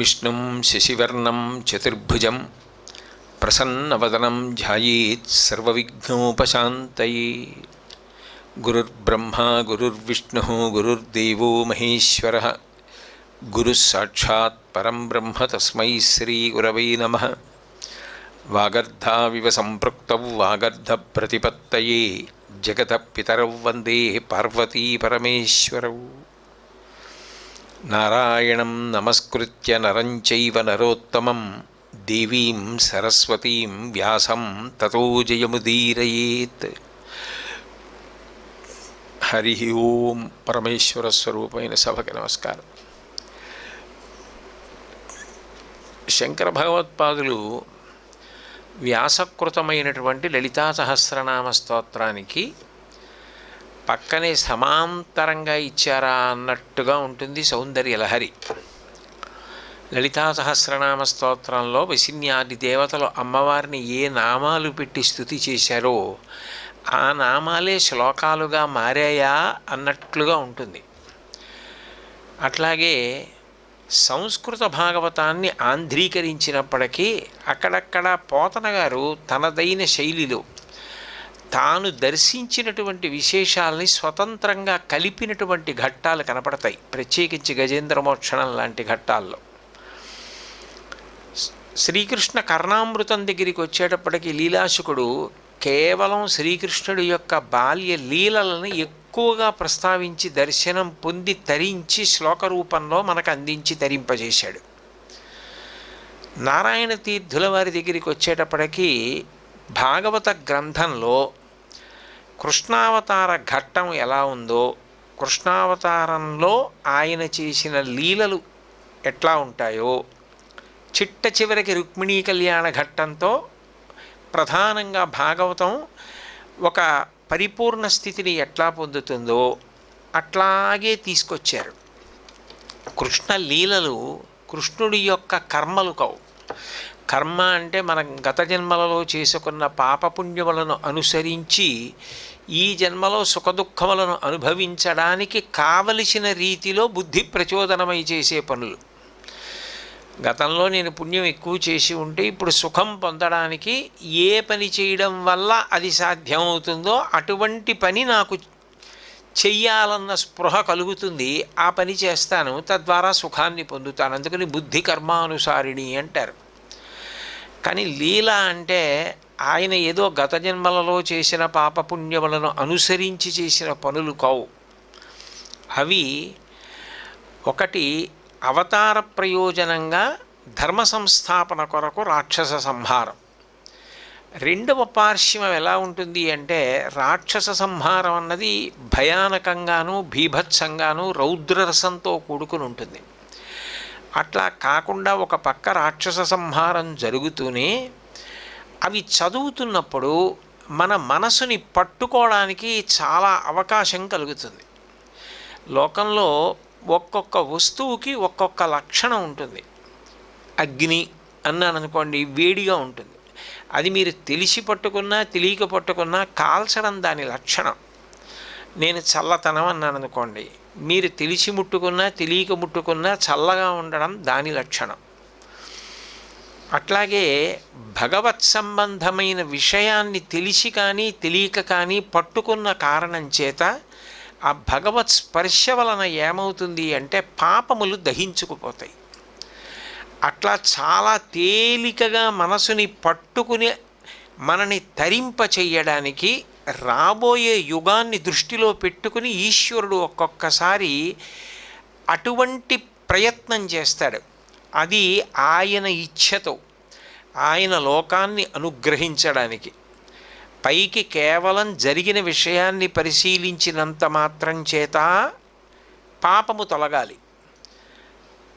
విష్ణుం శశివర్ణం చతుర్భుజం ప్రసన్నవదనం ధ్యాయేత్ సర్వవిఘ్నోపశాంతయే. గురుర్బ్రహ్మా గురుర్విష్ణుః గురుర్దేవో మహేశ్వరః గురుః సాక్షాత్ పరం బ్రహ్మ తస్మై శ్రీ గురవే నమః. వాగర్ధావివ సంపృక్తౌ వాగర్ధ ప్రతిపత్తయే జగతః పితరౌ వందే పార్వతీ పరమేశ్వరౌ. నారాయణం నమస్కృత్య నరం చైవ నరోత్తమం దేవీం సరస్వతీం వ్యాసం తతో జయముదీరయేత్. హరి ఓం. పరమేశ్వర స్వరూపమైన సభకి నమస్కారం. శంకర భగవత్పాదులు వ్యాసకృతమైనటువంటి లలితా సహస్రనామ స్తోత్రానికి పక్కనే సమాంతరంగా ఇచ్చారా అన్నట్టుగా ఉంటుంది సౌందర్యలహరి. లలితా సహస్రనామ స్తోత్రంలో వశిన్యాది దేవతలు అమ్మవారిని ఏ నామాలు పెట్టి స్తుతి చేశారో ఆ నామాలే శ్లోకాలుగా మారాయా అన్నట్లుగా ఉంటుంది. అట్లాగే సంస్కృత భాగవతాన్ని ఆంధ్రీకరించినప్పటికీ అక్కడక్కడ పోతన గారు తనదైన శైలిలో తాను దర్శించినటువంటి విశేషాలని స్వతంత్రంగా కలిపినటువంటి ఘట్టాలు కనపడతాయి. ప్రత్యేకించి గజేంద్రమోక్షణం లాంటి ఘట్టాల్లో శ్రీకృష్ణ కర్ణామృతం దగ్గరికి వచ్చేటప్పటికి లీలాశుకుడు కేవలం శ్రీకృష్ణుడి యొక్క బాల్య లీలలను ఎక్కువగా ప్రస్తావించి దర్శనం పొంది తరించి శ్లోక రూపంలో మనకు అందించి తరింపజేశాడు. నారాయణ తీర్థుల వారి దగ్గరికి వచ్చేటప్పటికీ భాగవత గ్రంథంలో కృష్ణావతార ఘట్టం ఎలా ఉందో, కృష్ణావతారంలో ఆయన చేసిన లీలలు ఎట్లా ఉంటాయో, చిట్ట చివరికి రుక్మిణీ కళ్యాణ ఘట్టంతో ప్రధానంగా భాగవతం ఒక పరిపూర్ణ స్థితిని ఎట్లా పొందుతుందో అట్లాగే తీసుకొచ్చారు. కృష్ణ లీలలు కృష్ణుడి యొక్క కర్మలు కావు. కర్మ అంటే మనం గత జన్మలలో చేసుకున్న పాపపుణ్యములను అనుసరించి ఈ జన్మలో సుఖదుఖములను అనుభవించడానికి కావలసిన రీతిలో బుద్ధి ప్రచోదనమై చేసే పనులు. గతంలో నేను పుణ్యం ఎక్కువ చేసి ఉంటే ఇప్పుడు సుఖం పొందడానికి ఏ పని చేయడం వల్ల అది సాధ్యమవుతుందో అటువంటి పని నాకు చెయ్యాలన్న స్పృహ కలుగుతుంది. ఆ పని చేస్తాను, తద్వారా సుఖాన్ని పొందుతాను. అందుకని బుద్ధి కర్మానుసారిణి అంటారు. కానీ లీల అంటే ఆయన ఏదో గత జన్మలలో చేసిన పాపపుణ్యములను అనుసరించి చేసిన పనులు కావు. అవి ఒకటి అవతార ప్రయోజనంగా ధర్మ సంస్థాపన కొరకు రాక్షస సంహారం. రెండవ పార్శ్వం ఎలా ఉంటుంది అంటే రాక్షస సంహారం అన్నది భయానకంగాను భీభత్సంగాను రౌద్రరసంతో కూడుకుని ఉంటుంది. అట్లా కాకుండా ఒక పక్క రాక్షస సంహారం జరుగుతూనే అవి చదువుతున్నప్పుడు మన మనసుని పట్టుకోవడానికి చాలా అవకాశం కలుగుతుంది. లోకంలో ఒక్కొక్క వస్తువుకి ఒక్కొక్క లక్షణం ఉంటుంది. అగ్ని అన్నాను అనుకోండి, వేడిగా ఉంటుంది. అది మీరు తెలిసి పట్టుకున్నా తెలియక పట్టుకున్నా కాల్చడం దాని లక్షణం. నేను చల్లతనం అన్నాను అనుకోండి, మీరు తెలిసి ముట్టుకున్నా తెలియక ముట్టుకున్నా చల్లగా ఉండడం దాని లక్షణం. అట్లాగే భగవత్ సంబంధమైన విషయాన్ని తెలిసి కానీ తెలియక కానీ పట్టుకున్న కారణం చేత ఆ భగవత్ స్పర్శ వలన ఏమవుతుంది అంటే పాపములు దహించుకుపోతాయి. అట్లా చాలా తేలికగా మనసుని పట్టుకుని మనని తరింప చెయ్యడానికి రాబోయే యుగాన్ని దృష్టిలో పెట్టుకుని ఈశ్వరుడు ఒక్కొక్కసారి అటువంటి ప్రయత్నం చేస్తాడు. అది ఆయన ఇచ్ఛతో, ఆయన లోకాన్ని అనుగ్రహించడానికి. పైకి కేవలం జరిగిన విషయాన్ని పరిశీలించినంత మాత్రం చేత పాపము తొలగాలి,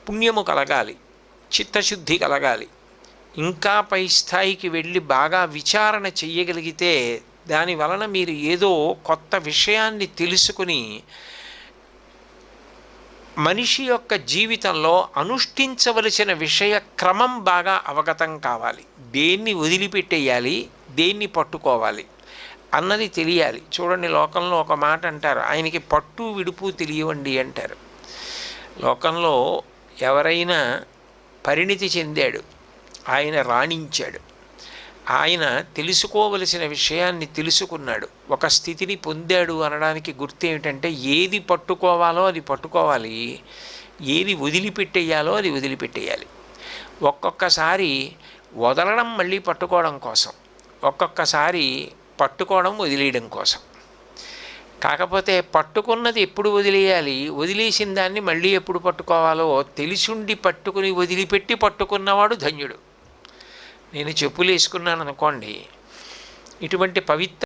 పుణ్యము కలగాలి, చిత్తశుద్ధి కలగాలి. ఇంకా పై స్థాయికి వెళ్ళి బాగా విచారణ చెయ్యగలిగితే దాని వలన మీరు ఏదో కొత్త విషయాన్ని తెలుసుకుని మనిషి యొక్క జీవితంలో అనుష్ఠించవలసిన విషయ క్రమం బాగా అవగతం కావాలి. దేన్ని వదిలిపెట్టేయాలి, దేన్ని పట్టుకోవాలి అన్నది తెలియాలి. చూడండి, లోకంలో ఒక మాట అంటారు, ఆయనకి పట్టు విడుపు తెలియవండి అంటారు. లోకంలో ఎవరైనా పరిణితి చెందాడు, ఆయన రాణించాడు, ఆయన తెలుసుకోవలసిన విషయాన్ని తెలుసుకున్నాడు, ఒక స్థితిని పొందాడు అనడానికి గుర్తు ఏమిటంటే ఏది పట్టుకోవాలో అది పట్టుకోవాలి, ఏది వదిలిపెట్టేయాలో అది వదిలిపెట్టేయాలి. ఒక్కొక్కసారి వదలడం మళ్ళీ పట్టుకోవడం కోసం, ఒక్కొక్కసారి పట్టుకోవడం వదిలేయడం కోసం. కాకపోతే పట్టుకున్నది ఎప్పుడు వదిలేయాలి, వదిలేసిన దాన్ని మళ్ళీ ఎప్పుడు పట్టుకోవాలో తెలిసుండి పట్టుకుని వదిలిపెట్టి పట్టుకున్నవాడు ధన్యుడు. నేను చెప్పులు వేసుకున్నాను అనుకోండి, ఇటువంటి పవిత్ర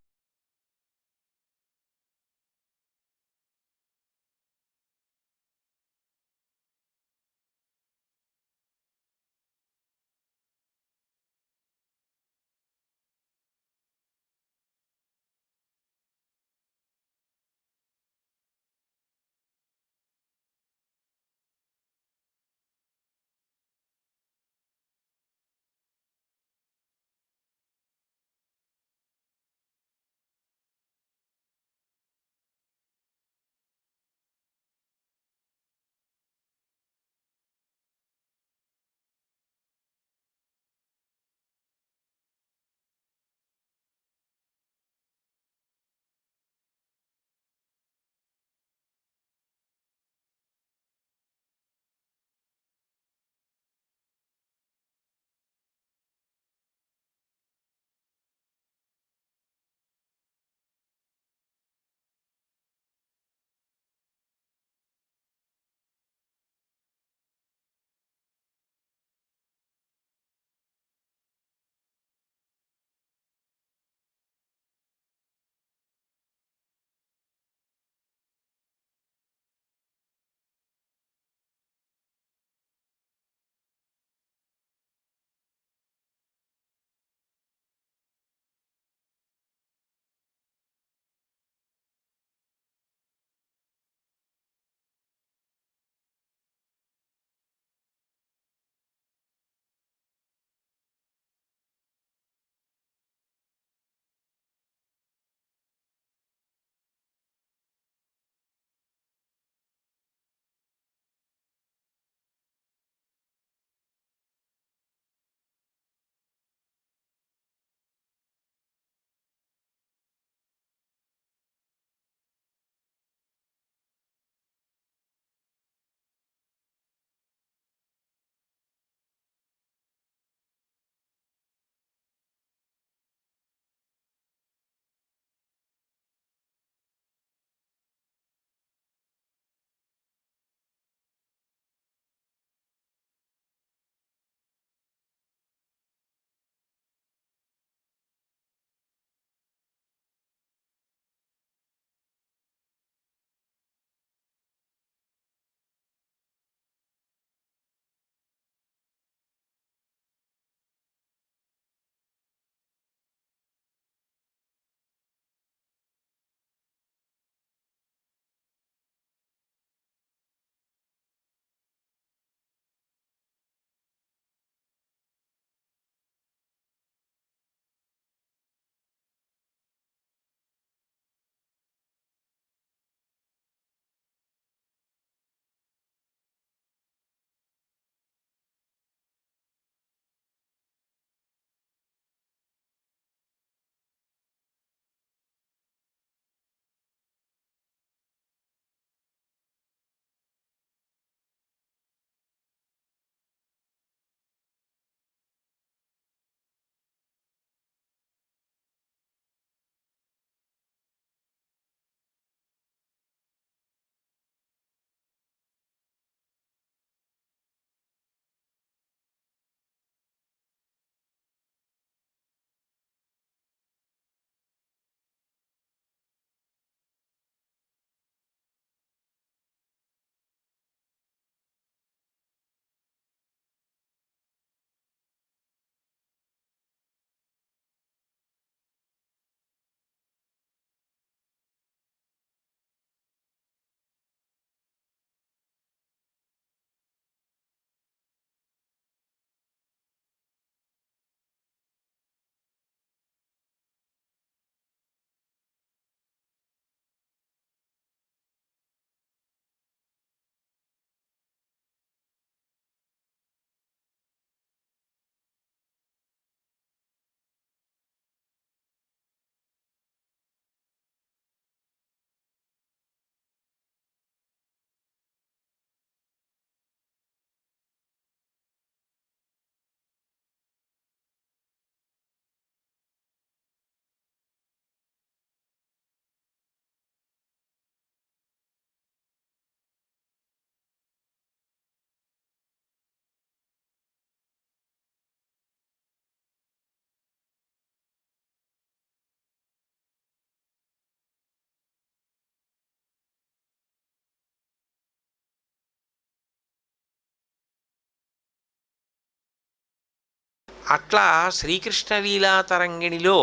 అట్లా శ్రీకృష్ణలీలా తరంగిణిలో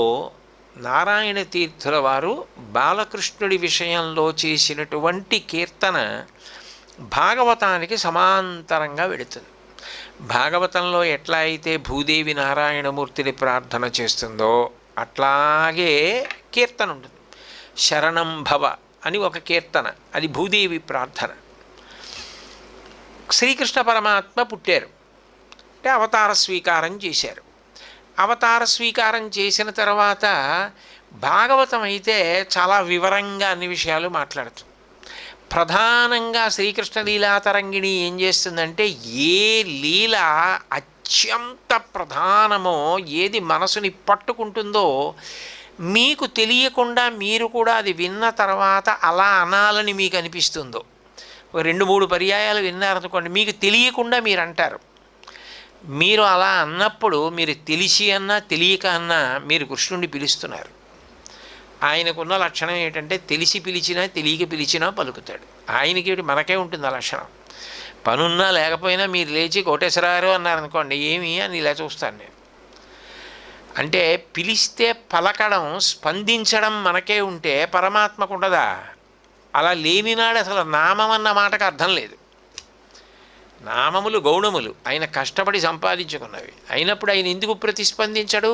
నారాయణ తీర్థుల వారు బాలకృష్ణుడి విషయంలో చేసినటువంటి కీర్తన భాగవతానికి సమాంతరంగా వెడుతుంది. భాగవతంలో ఎట్లా అయితే భూదేవి నారాయణమూర్తిని ప్రార్థన చేస్తుందో అట్లాగే కీర్తన ఉంటుంది. శరణం భవ అని ఒక కీర్తన, అది భూదేవి ప్రార్థన. శ్రీకృష్ణ పరమాత్మ పుట్టారు అంటే అవతార స్వీకారం చేశారు. అవతార స్వీకారం చేసిన తర్వాత భాగవతం అయితే చాలా వివరంగా అన్ని విషయాలు మాట్లాడుతుంది. ప్రధానంగా శ్రీకృష్ణ లీలా తరంగిణి ఏం చేస్తుందంటే ఏ లీల అత్యంత ప్రధానమో, ఏది మనసుని పట్టుకుంటుందో మీకు తెలియకుండా మీరు కూడా అది విన్న తర్వాత అలా అనాలని మీకు అనిపిస్తుందో, 2-3 పర్యాయాలు విన్నారనుకోండి, మీకు తెలియకుండా మీరు అంటారు. మీరు అలా అన్నప్పుడు మీరు తెలిసి అన్నా తెలియక అన్నా మీరు కృష్ణుడిని పిలుస్తున్నారు. ఆయనకున్న లక్షణం ఏంటంటే తెలిసి పిలిచినా తెలియక పిలిచినా పలుకుతాడు. ఆయనకి మనకే ఉంటుంది ఆ లక్షణం. పనున్నా లేకపోయినా మీరు లేచి కోటేశ్వరారు అన్నారనుకోండి, ఏమి అని ఇలా చూస్తాను నేను. అంటే పిలిస్తే పలకడం, స్పందించడం మనకే ఉంటే పరమాత్మకు ఉండదా? అలా లేనినాడు అసలు నామం అన్న మాటకు అర్థం లేదు. నామములు గౌణములు ఆయన కష్టపడి సంపాదించుకున్నవి అయినప్పుడు ఆయన ఎందుకు ప్రతిస్పందించడు?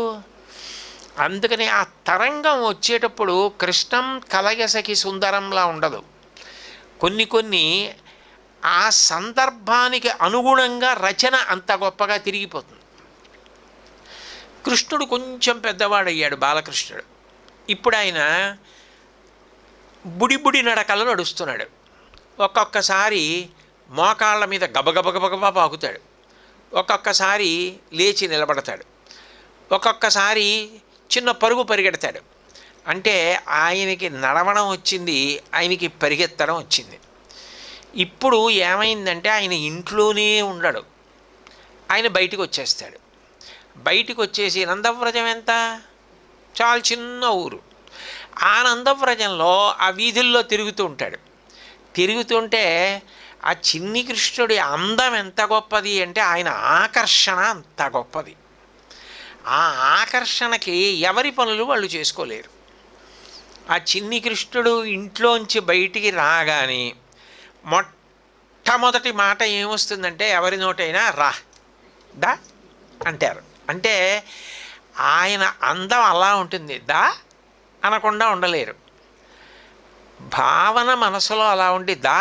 అందుకని ఆ తరంగం వచ్చేటప్పుడు కృష్ణం కలయసకి సుందరంలా ఉండదు. కొన్ని ఆ సందర్భానికి అనుగుణంగా రచన అంత గొప్పగా తిరిగిపోతుంది. కృష్ణుడు కొంచెం పెద్దవాడయ్యాడు, బాలకృష్ణుడు. ఇప్పుడు ఆయన బుడి నడకలు నడుస్తున్నాడు. ఒక్కొక్కసారి మోకాళ్ళ మీద గబగబగబగబా పాకుతాడు, ఒక్కొక్కసారి లేచి నిలబడతాడు, ఒక్కొక్కసారి చిన్న పరుగు పరిగెడతాడు. అంటే ఆయనకి నడవడం వచ్చింది, ఆయనకి పరిగెత్తడం వచ్చింది. ఇప్పుడు ఏమైందంటే ఆయన ఇంట్లోనే ఉండడు, ఆయన బయటికి వచ్చేస్తాడు. బయటికి వచ్చేసి నందవ్రజం ఎంత? చాలా చిన్న ఊరు. ఆ నందవ్రజంలో ఆ వీధుల్లో తిరుగుతూ ఉంటాడు. తిరుగుతుంటే ఆ చిన్ని కృష్ణుడి అందం ఎంత గొప్పది అంటే ఆయన ఆకర్షణ అంత గొప్పది. ఆ ఆకర్షణకి ఎవరి పనులు వాళ్ళు చేసుకోలేరు. ఆ చిన్ని కృష్ణుడు ఇంట్లోంచి బయటికి రాగానే మొట్టమొదటి మాట ఏమొస్తుందంటే ఎవరి నోటైనా రా దా అంటారు. అంటే ఆయన అందం అలా ఉంటుంది, దా అనకుండా ఉండలేరు. భావన మనసులో అలా ఉండి దా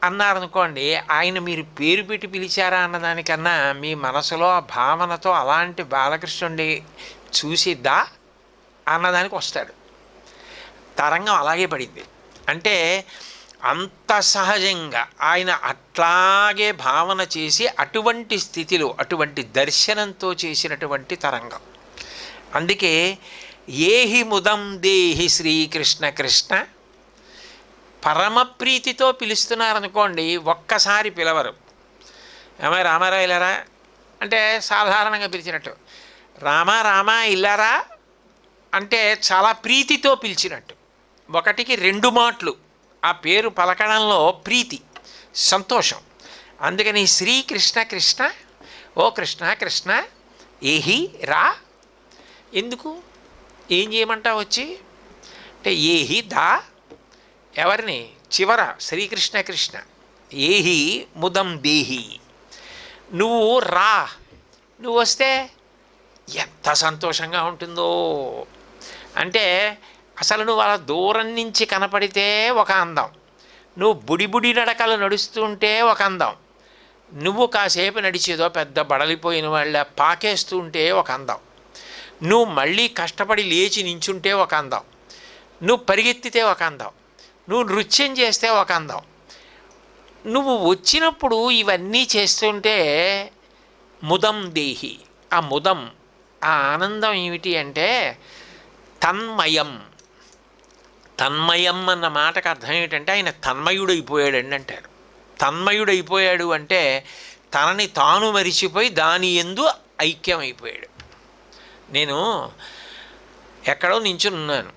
అన్నారనుకోండి, ఆయన మీరు పేరు పెట్టి పిలిచారా అన్నదానికన్నా మీ మనసులో ఆ భావనతో అలాంటి బాలకృష్ణుడి చూసి దా అన్నదానికి వస్తాడు. తరంగం అలాగే పడింది. అంటే అంత సహజంగా ఆయన అట్లాగే భావన చేసి అటువంటి స్థితిలో అటువంటి దర్శనంతో చేసినటువంటి తరంగం. అందుకే ఏహి ముదం దేహి శ్రీకృష్ణ కృష్ణ, పరమప్రీతితో పిలుస్తున్నారనుకోండి, ఒక్కసారి పిలవరు. ఏమై రామారావు ఇల్లారా అంటే సాధారణంగా పిలిచినట్టు, రామా ఇల్లారా అంటే చాలా ప్రీతితో పిలిచినట్టు. 1కి 2 మాటలు ఆ పేరు పలకడంలో ప్రీతి, సంతోషం. అందుకని శ్రీకృష్ణ కృష్ణ, ఓ కృష్ణ కృష్ణ, ఏహి రా. ఎందుకు? ఏం చేయమంటా వచ్చి అంటే ఏహి దా, ఎవరిని? చివర శ్రీకృష్ణ కృష్ణ. ఏహి ముదం దేహి, నువ్వు రా, నువ్వు వస్తే ఎంత సంతోషంగా ఉంటుందో. అంటే అసలు నువ్వు అలా దూరం నుంచి కనపడితే ఒక అందం, నువ్వు బుడి నడకలు నడుస్తుంటే ఒక అందం, నువ్వు కాసేపు నడిచేదో పెద్ద బడలిపోయిన వాళ్ళ పాకేస్తూ ఉంటే ఒక అందం, నువ్వు మళ్ళీ కష్టపడి లేచి నించుంటే ఒక అందం, నువ్వు పరిగెత్తితే ఒక అందం, నువ్వు నృత్యం చేస్తే ఒక అందం. నువ్వు వచ్చినప్పుడు ఇవన్నీ చేస్తుంటే ముదం దేహి. ఆ ముదం, ఆ ఆనందం ఏమిటి అంటే తన్మయం. తన్మయం అన్న మాటకు అర్థం ఏమిటంటే ఆయన తన్మయుడైపోయాడండి అంటారు. తన్మయుడైపోయాడు అంటే తనని తాను మరిచిపోయి దాని యందు ఐక్యమైపోయాడు. నేను ఎక్కడో నించున్నాను,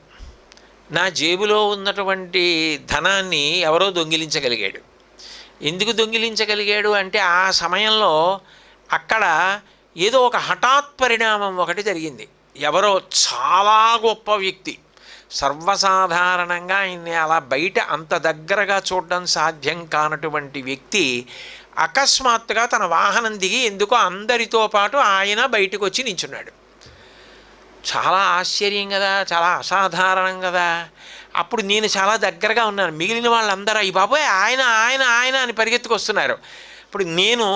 నా జేబులో ఉన్నటువంటి ధనాన్ని ఎవరో దొంగిలించగలిగాడు. ఎందుకు దొంగిలించగలిగాడు అంటే ఆ సమయంలో అక్కడ ఏదో ఒక హఠాత్ పరిణామం ఒకటి జరిగింది. ఎవరో చాలా గొప్ప వ్యక్తి, సర్వసాధారణంగా ఆయన్ని అలా బయట అంత దగ్గరగా చూడడం సాధ్యం కానటువంటి వ్యక్తి అకస్మాత్తుగా తన వాహనం దిగి ఎందుకో అందరితో పాటు ఆయన బయటకు వచ్చి నించున్నాడు. చాలా ఆశ్చర్యం కదా, చాలా అసాధారణం కదా. అప్పుడు నేను చాలా దగ్గరగా ఉన్నాను. మిగిలిన వాళ్ళందరూ ఈ బాబోయ్ ఆయన ఆయన ఆయన అని పరిగెత్తుకొస్తున్నారు. ఇప్పుడు నేను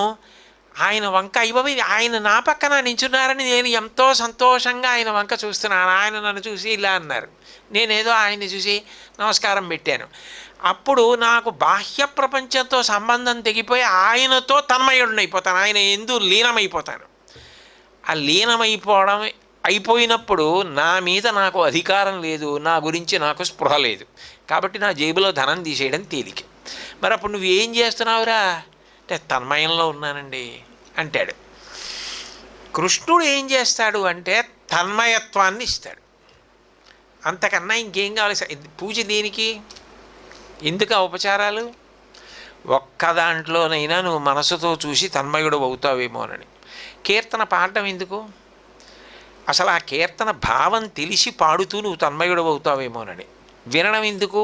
ఆయన వంక అయ్యబాబోయ్ ఆయన నా పక్కన నించున్నారని నేను ఎంతో సంతోషంగా ఆయన వంక చూస్తున్నాను. ఆయన నన్ను చూసి ఇలా అన్నారు, నేనేదో ఆయన్ని చూసి నమస్కారం పెట్టాను. అప్పుడు నాకు బాహ్య ప్రపంచంతో సంబంధం తెగిపోయి ఆయనతో తన్మయుడినైపోతాను, ఆయన ఎందు లీనమైపోతాను. ఆ లీనమైపోవడం అయిపోయినప్పుడు నా మీద నాకు అధికారం లేదు, నా గురించి నాకు స్పృహ లేదు. కాబట్టి నా జేబులో ధనం తీసేయడం తేలిక. మరి అప్పుడు నువ్వు ఏం చేస్తున్నావురా అంటే తన్మయంలో ఉన్నానండి అంటాడు. కృష్ణుడు ఏం చేస్తాడు అంటే తన్మయత్వాన్ని ఇస్తాడు. అంతకన్నా ఇంకేం కావాలి? పూజ దేనికి, ఎందుకు ఆ ఉపచారాలు? ఒక్క దాంట్లోనైనా నువ్వు మనసుతో చూసి తన్మయుడు అవుతావేమోనని. కీర్తన పాడడం ఎందుకు? అసలు ఆ కీర్తన భావం తెలిసి పాడుతూ నువ్వు తన్మయుడు అవుతావేమోనని. వినడం ఎందుకు?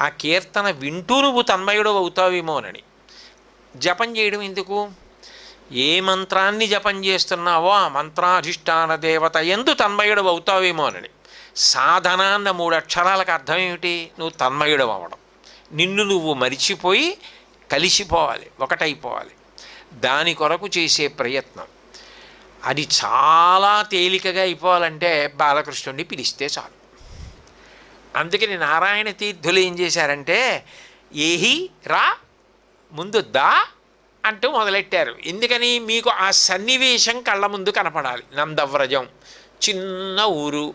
ఆ కీర్తన వింటూ నువ్వు తన్మయుడు అవుతావేమోనని. జపం చేయడం ఎందుకు? ఏ మంత్రాన్ని జపం చేస్తున్నావో ఆ మంత్రాధిష్టాన దేవత ఎందు తన్మయుడు అవుతావేమోనని. సాధన అన్న 3 అక్షరాలకు అర్థం ఏమిటి? నువ్వు తన్మయుడు అవ్వడం. నిన్ను నువ్వు మరిచిపోయి కలిసిపోవాలి, ఒకటైపోవాలి. దాని కొరకు చేసే ప్రయత్నం. అది చాలా తేలికగా అయిపోవాలంటే బాలకృష్ణుడిని పిలిస్తే చాలు. అందుకని నారాయణ తీర్థులు ఏం చేశారంటే ఏహి రా ముందు దా అంటూ మొదలెట్టారు. ఎందుకని? మీకు ఆ సన్నివేశం కళ్ళ ముందు కనపడాలి. నందవ్రజం చిన్న ఊరు,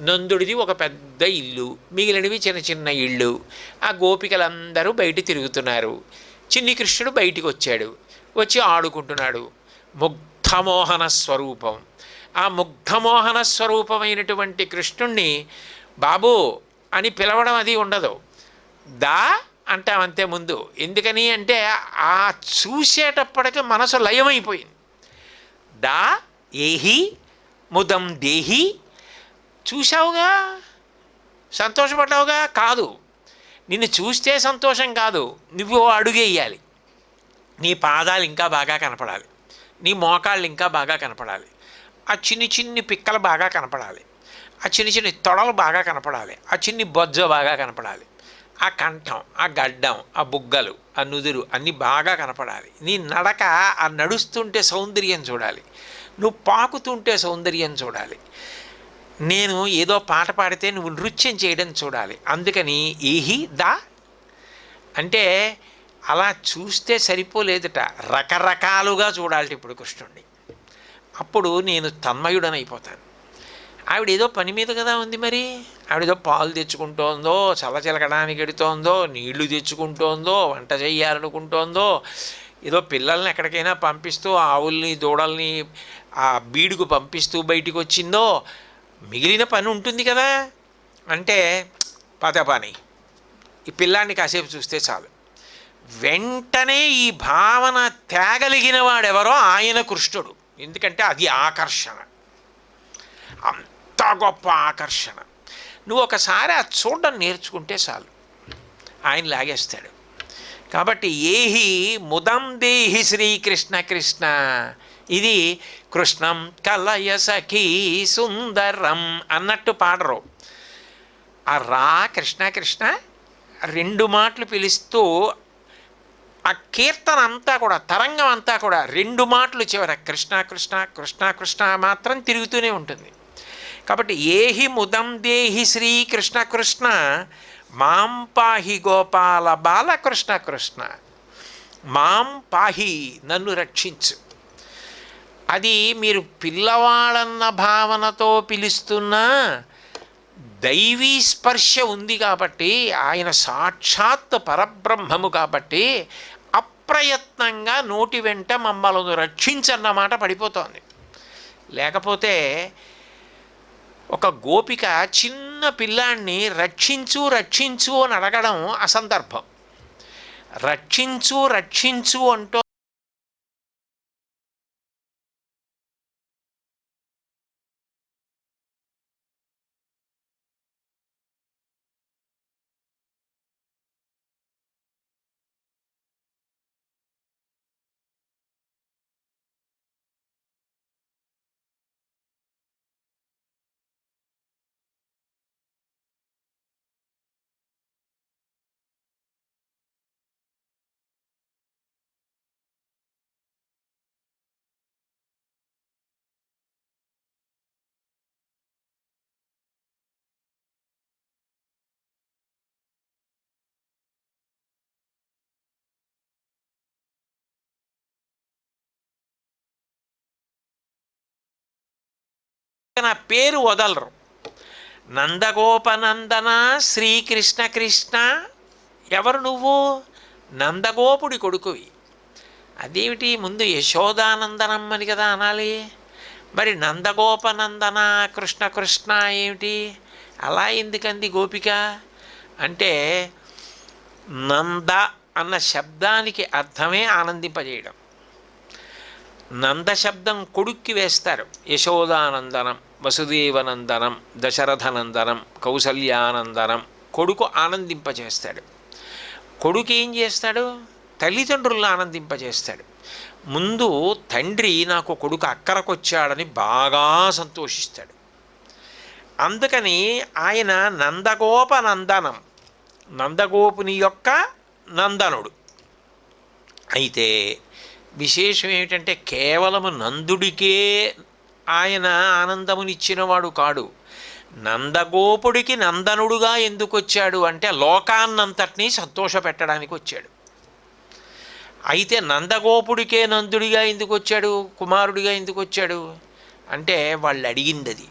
నందుడిది ఒక పెద్ద ఇల్లు, మిగిలినవి చిన్న చిన్న ఇళ్ళు. ఆ గోపికలందరూ బయట తిరుగుతున్నారు. చిన్ని కృష్ణుడు బయటికి వచ్చాడు, వచ్చి ఆడుకుంటున్నాడు. ముగ్ధమోహన స్వరూపం. ఆ ముగ్ధమోహన స్వరూపమైనటువంటి కృష్ణుణ్ణి బాబు అని పిలవడం అది ఉండదు, దా అంటామంతే ముందు. ఎందుకని అంటే ఆ చూసేటప్పటికి మనసు లయమైపోయింది. దా ఏహి ముదం దేహి, చూశావుగా సంతోషపడ్డావుగా? కాదు, నిన్ను చూస్తే సంతోషం కాదు, నువ్వు అడుగేయాలి. నీ పాదాలు ఇంకా బాగా కనపడాలి, నీ మోకాళ్ళు ఇంకా బాగా కనపడాలి, ఆ చిన్ని చిన్ని పిక్కలు బాగా కనపడాలి, ఆ చిన్ని చిన్ని తొడలు బాగా కనపడాలి, ఆ చిన్ని బొజ్జ బాగా కనపడాలి, ఆ కంఠం, ఆ గడ్డం, ఆ బుగ్గలు, ఆ నుదురు అన్నీ బాగా కనపడాలి. నీ నడక, ఆ నడుస్తుంటే సౌందర్యం చూడాలి, నువ్వు పాకుతుంటే సౌందర్యం చూడాలి, నేను ఏదో పాట పాడితే నువ్వు నృత్యం చేయడం చూడాలి. అందుకని ఏహి దా అంటే అలా చూస్తే సరిపోలేదుట, రకరకాలుగా చూడాలి ఇప్పుడు కృష్ణుడిని. అప్పుడు నేను తన్మయుడనైపోతాను. ఆవిడ ఏదో పని మీద కదా ఉంది, మరి ఆవిడేదో పాలు తెచ్చుకుంటోందో, చల్లచిలకడానికి ఎడుతోందో, నీళ్లు తెచ్చుకుంటోందో, వంట చెయ్యాలనుకుంటోందో, ఏదో పిల్లల్ని ఎక్కడికైనా పంపిస్తూ ఆవుల్ని దూడల్ని ఆ బీడుకు పంపిస్తూ బయటికి వచ్చిందో, మిగిలిన పని ఉంటుంది కదా. అంటే పని, ఈ పిల్లాన్ని కాసేపు చూస్తే చాలు. వెంటనే ఈ భావన తేగలిగిన వాడెవరో ఆయన కృష్ణుడు. ఎందుకంటే అది ఆకర్షణ, అంత గొప్ప ఆకర్షణ. నువ్వు ఒకసారి ఆ చూడడం నేర్చుకుంటే చాలు, ఆయన లాగేస్తాడు. కాబట్టి ఏహి ముదం దేహి శ్రీకృష్ణ కృష్ణ, ఇది కృష్ణం కలయ సఖీ సుందరం అన్నట్టు పాడరు. ఆ రా కృష్ణ కృష్ణ 2 మాటలు పిలుస్తూ ఆ కీర్తన అంతా కూడా, తరంగం అంతా కూడా 2 మాటలు చివర కృష్ణ కృష్ణ కృష్ణ కృష్ణ మాత్రం తిరుగుతూనే ఉంటుంది. కాబట్టి ఏహి ముదం దేహి శ్రీ కృష్ణ కృష్ణ మాం పాహి గోపాల బాలకృష్ణ కృష్ణ, మాం పాహి నన్ను రక్షించు. అది మీరు పిల్లవాడన్న భావనతో పిలుస్తున్నా దైవీ స్పర్శ ఉంది కాబట్టి, ఆయన సాక్షాత్ పరబ్రహ్మము కాబట్టి అప్రయత్నంగా నోటి వెంట మమ్మల్ని రక్షించన్నమాట పడిపోతోంది. లేకపోతే ఒక గోపిక చిన్న పిల్లాన్ని రక్షించు రక్షించు అని అడగడం అసందర్భం. రక్షించు రక్షించు అంటూ పక్కన ఆ పేరు వదలరు. నందగోపనందన శ్రీకృష్ణ కృష్ణ. ఎవరు నువ్వు? నందగోపుడి కొడుకువి. అదేమిటి, ముందు యశోదానందనం అని కదా అనాలి. మరి నందగోపనందన కృష్ణ కృష్ణ ఏమిటి? అలా ఎందుకంది గోపిక అంటే, నంద అన్న శబ్దానికి అర్థమే ఆనందింపజేయడం. నంద శబ్దం కొడుక్కి వేస్తారు. యశోదానందనం, వసుదేవనందనం, దశరథనందనం, కౌసల్యానందనం. కొడుకు ఆనందింపజేస్తాడు. కొడుకు ఏం చేస్తాడు? తల్లిదండ్రులను ఆనందింపజేస్తాడు. ముందు తండ్రి నాకు కొడుకు అక్కరకొచ్చాడని బాగా సంతోషిస్తాడు. అందుకని ఆయన నందగోపనందనం, నందగోపుని యొక్క నందనుడు. అయితే విశేషం ఏమిటంటే, కేవలము నందుడికే ఆయన ఆనందమునిచ్చినవాడు కాడు. నందగోపుడికి నందనుడుగా ఎందుకు వచ్చాడు అంటే, లోకాన్నంతటినీ సంతోషపెట్టడానికి వచ్చాడు. అయితే నందగోపుడికే నందుడిగా ఎందుకు వచ్చాడు, కుమారుడిగా ఎందుకు వచ్చాడు అంటే, వాళ్ళు అడిగింది అది.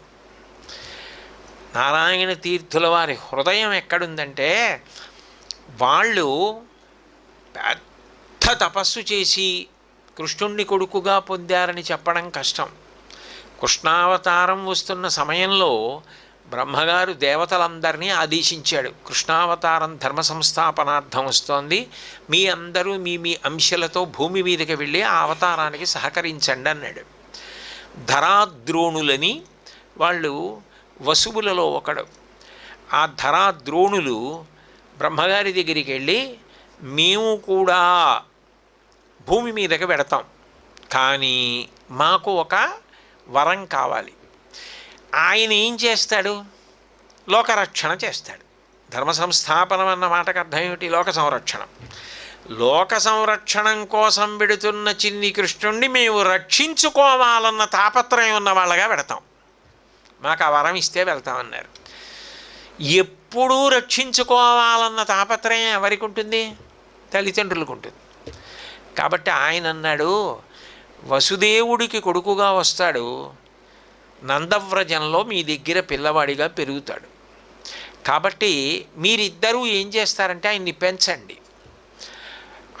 నారాయణ తీర్థుల వారి హృదయం ఎక్కడుందంటే, వాళ్ళు పెద్ద తపస్సు చేసి కృష్ణుణ్ణి కొడుకుగా పొందారని చెప్పడం కష్టం. కృష్ణావతారం వస్తున్న సమయంలో బ్రహ్మగారు దేవతలందరినీ ఆదేశించాడు. కృష్ణావతారం ధర్మ సంస్థాపనార్థం వస్తోంది, మీ అందరూ మీ మీ అంశలతో భూమి మీదకి వెళ్ళి ఆ అవతారానికి సహకరించండి అన్నాడు. ధరాద్రోణులని వాళ్ళు వసువులలో ఒకడు. ఆ ధరాద్రోణులు బ్రహ్మగారి దగ్గరికి వెళ్ళి, మేము కూడా భూమి మీదకి పెడతాం, కానీ మాకు ఒక వరం కావాలి. ఆయన ఏం చేస్తాడు? లోకరక్షణ చేస్తాడు. ధర్మ సంస్థాపనం అన్న మాటకు అర్థం ఏమిటి? లోక సంరక్షణం. లోక సంరక్షణం కోసం పెడుతున్న చిన్ని కృష్ణుణ్ణి మేము రక్షించుకోవాలన్న తాపత్రయం ఉన్న వాళ్ళగా పెడతాం, మాకు ఆ వరం ఇస్తే వెళ్తామన్నారు. ఎప్పుడూ రక్షించుకోవాలన్న తాపత్రయం ఎవరికి ఉంటుంది? తల్లిదండ్రులకు ఉంటుంది. కాబట్టి ఆయన అన్నాడు, వసుదేవుడికి కొడుకుగా వస్తాడు, నందవ్రజంలో మీ దగ్గర పిల్లవాడిగా పెరుగుతాడు. కాబట్టి మీరిద్దరూ ఏం చేస్తారంటే ఆయన్ని పెంచండి.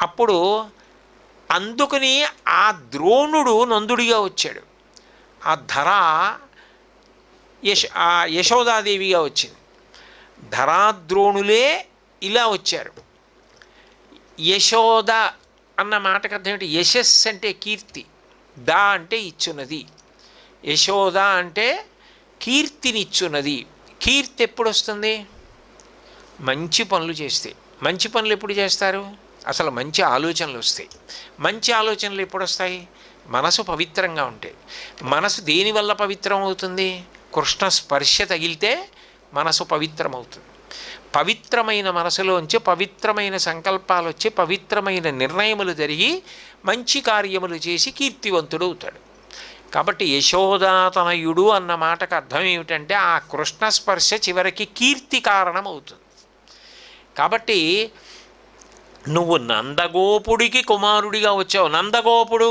అప్పుడు అందుకని ఆ ద్రోణుడు నందుడిగా వచ్చాడు, ఆ ధర యశోదాదేవిగా వచ్చింది. ధరాద్రోణులే ఇలా వచ్చారు. యశోద అన్న మాటకు అర్థం ఏంటి? యశస్సు అంటే కీర్తి, దా అంటే ఇచ్చున్నది. యశోద అంటే కీర్తినిచ్చున్నది. కీర్తి ఎప్పుడు వస్తుంది? మంచి పనులు చేస్తే. మంచి పనులు ఎప్పుడు చేస్తారు? అసలు మంచి ఆలోచనలు వస్తాయి. మంచి ఆలోచనలు ఎప్పుడు వస్తాయి? మనసు పవిత్రంగా ఉంటాయి. మనసు దేనివల్ల పవిత్రం అవుతుంది? కృష్ణ స్పర్శ తగిలితే మనసు పవిత్రమవుతుంది. పవిత్రమైన మనసులోంచి పవిత్రమైన సంకల్పాలు వచ్చి పవిత్రమైన నిర్ణయములు జరిగి మంచి కార్యములు చేసి కీర్తివంతుడు అవుతాడు. కాబట్టి యశోదాతనయుడు అన్న మాటకు అర్థం ఏమిటంటే, ఆ కృష్ణ స్పర్శ చివరికి కీర్తి కారణం అవుతుంది. కాబట్టి నువ్వు నందగోపుడికి కుమారుడిగా వచ్చావు. నందగోపుడు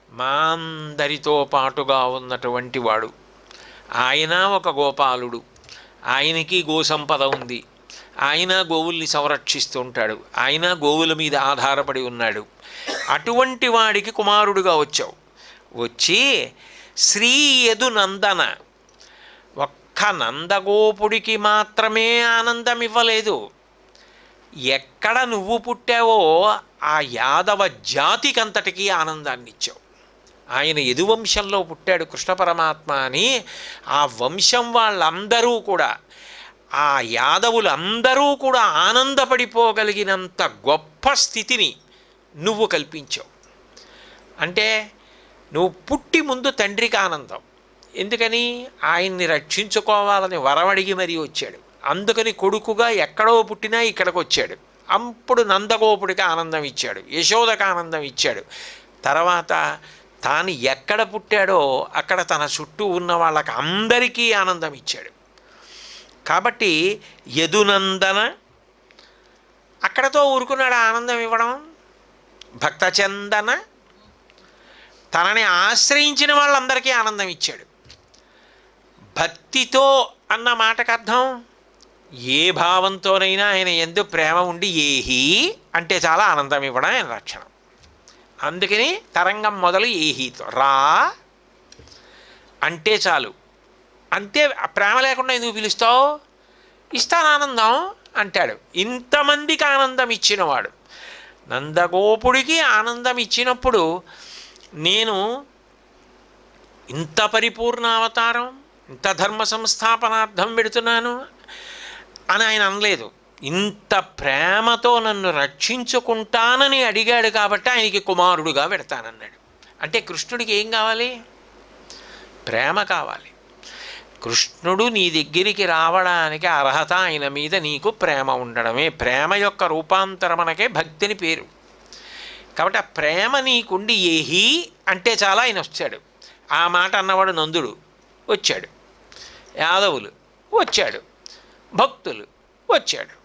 మా అందరితో పాటుగా ఉన్నటువంటి వాడు. ఆయన ఒక గోపాలుడు, ఆయనకి గోసంపద ఉంది, ఆయన గోవుల్ని సంరక్షిస్తూ ఉంటాడు, ఆయన గోవుల మీద ఆధారపడి ఉన్నాడు. అటువంటి వాడికి కుమారుడుగా వచ్చావు. వచ్చి శ్రీ యదు నందన, ఒక్క నందగోపుడికి మాత్రమే ఆనందం ఇవ్వలేదు. ఎక్కడ నువ్వు పుట్టావో ఆ యాదవ జాతికంతటికీ ఆనందాన్ని ఇచ్చావు. ఆయన యదువంశంలో పుట్టాడు కృష్ణ పరమాత్మ అని. ఆ వంశం వాళ్ళందరూ కూడా, ఆ యాదవులందరూ కూడా ఆనందపడిపోగలిగినంత గొప్ప స్థితిని నువ్వు కల్పించావు. అంటే నువ్వు పుట్టి ముందు తండ్రికి ఆనందం. ఎందుకని? ఆయన్ని రక్షించుకోవాలని వరమడిగి మరీ వచ్చాడు. అందుకని కొడుకుగా ఎక్కడో పుట్టినా ఇక్కడికి వచ్చాడు. అప్పుడు నందగోపుడికి ఆనందం ఇచ్చాడు, యశోదకు ఆనందం ఇచ్చాడు. తర్వాత తాను ఎక్కడ పుట్టాడో అక్కడ తన చుట్టూ ఉన్న వాళ్ళకి అందరికీ ఆనందం ఇచ్చాడు. కాబట్టి యదునందన అక్కడతో ఊరుకున్నాడు ఆనందం ఇవ్వడం. భక్తచందన తనని ఆశ్రయించిన వాళ్ళందరికీ ఆనందం ఇచ్చాడు. భక్తితో అన్న మాటకు అర్థం ఏ భావంతోనైనా ఆయన యందు ప్రేమ ఉండి ఏహి అంటే చాలా ఆనందం ఇవ్వడం ఆయన లక్షణం. అందుకని తరంగం మొదలు ఏహీతో రా అంటే చాలు. అంతే, ప్రేమ లేకుండా ఎందుకు పిలుస్తావు? ఇస్తాను ఆనందం అంటాడు. ఇంతమందికి ఆనందం ఇచ్చినవాడు, నందగోపుడికి ఆనందం ఇచ్చినప్పుడు నేను ఇంత పరిపూర్ణ అవతారం, ఇంత ధర్మ సంస్థాపనార్థం పెడుతున్నాను అని ఆయన అనలేదు. ఇంత ప్రేమతో నన్ను రక్షించుకుంటానని అడిగాడు కాబట్టి ఆయనకి కుమారుడుగా పెడతానన్నాడు. అంటే కృష్ణుడికి ఏం కావాలి? ప్రేమ కావాలి. కృష్ణుడు నీ దగ్గరికి రావడానికి అర్హత ఆయన మీద నీకు ప్రేమ ఉండడమే. ప్రేమ యొక్క రూపాంతరమనకే భక్తిని పేరు. కాబట్టి ఆ ప్రేమ నీకుండి ఏహి అంటే చాలా ఆయన వచ్చాడు. ఆ మాట అన్నవాడు నందుడు వచ్చాడు, యాదవులు వచ్చాడు, భక్తులు వచ్చాడు.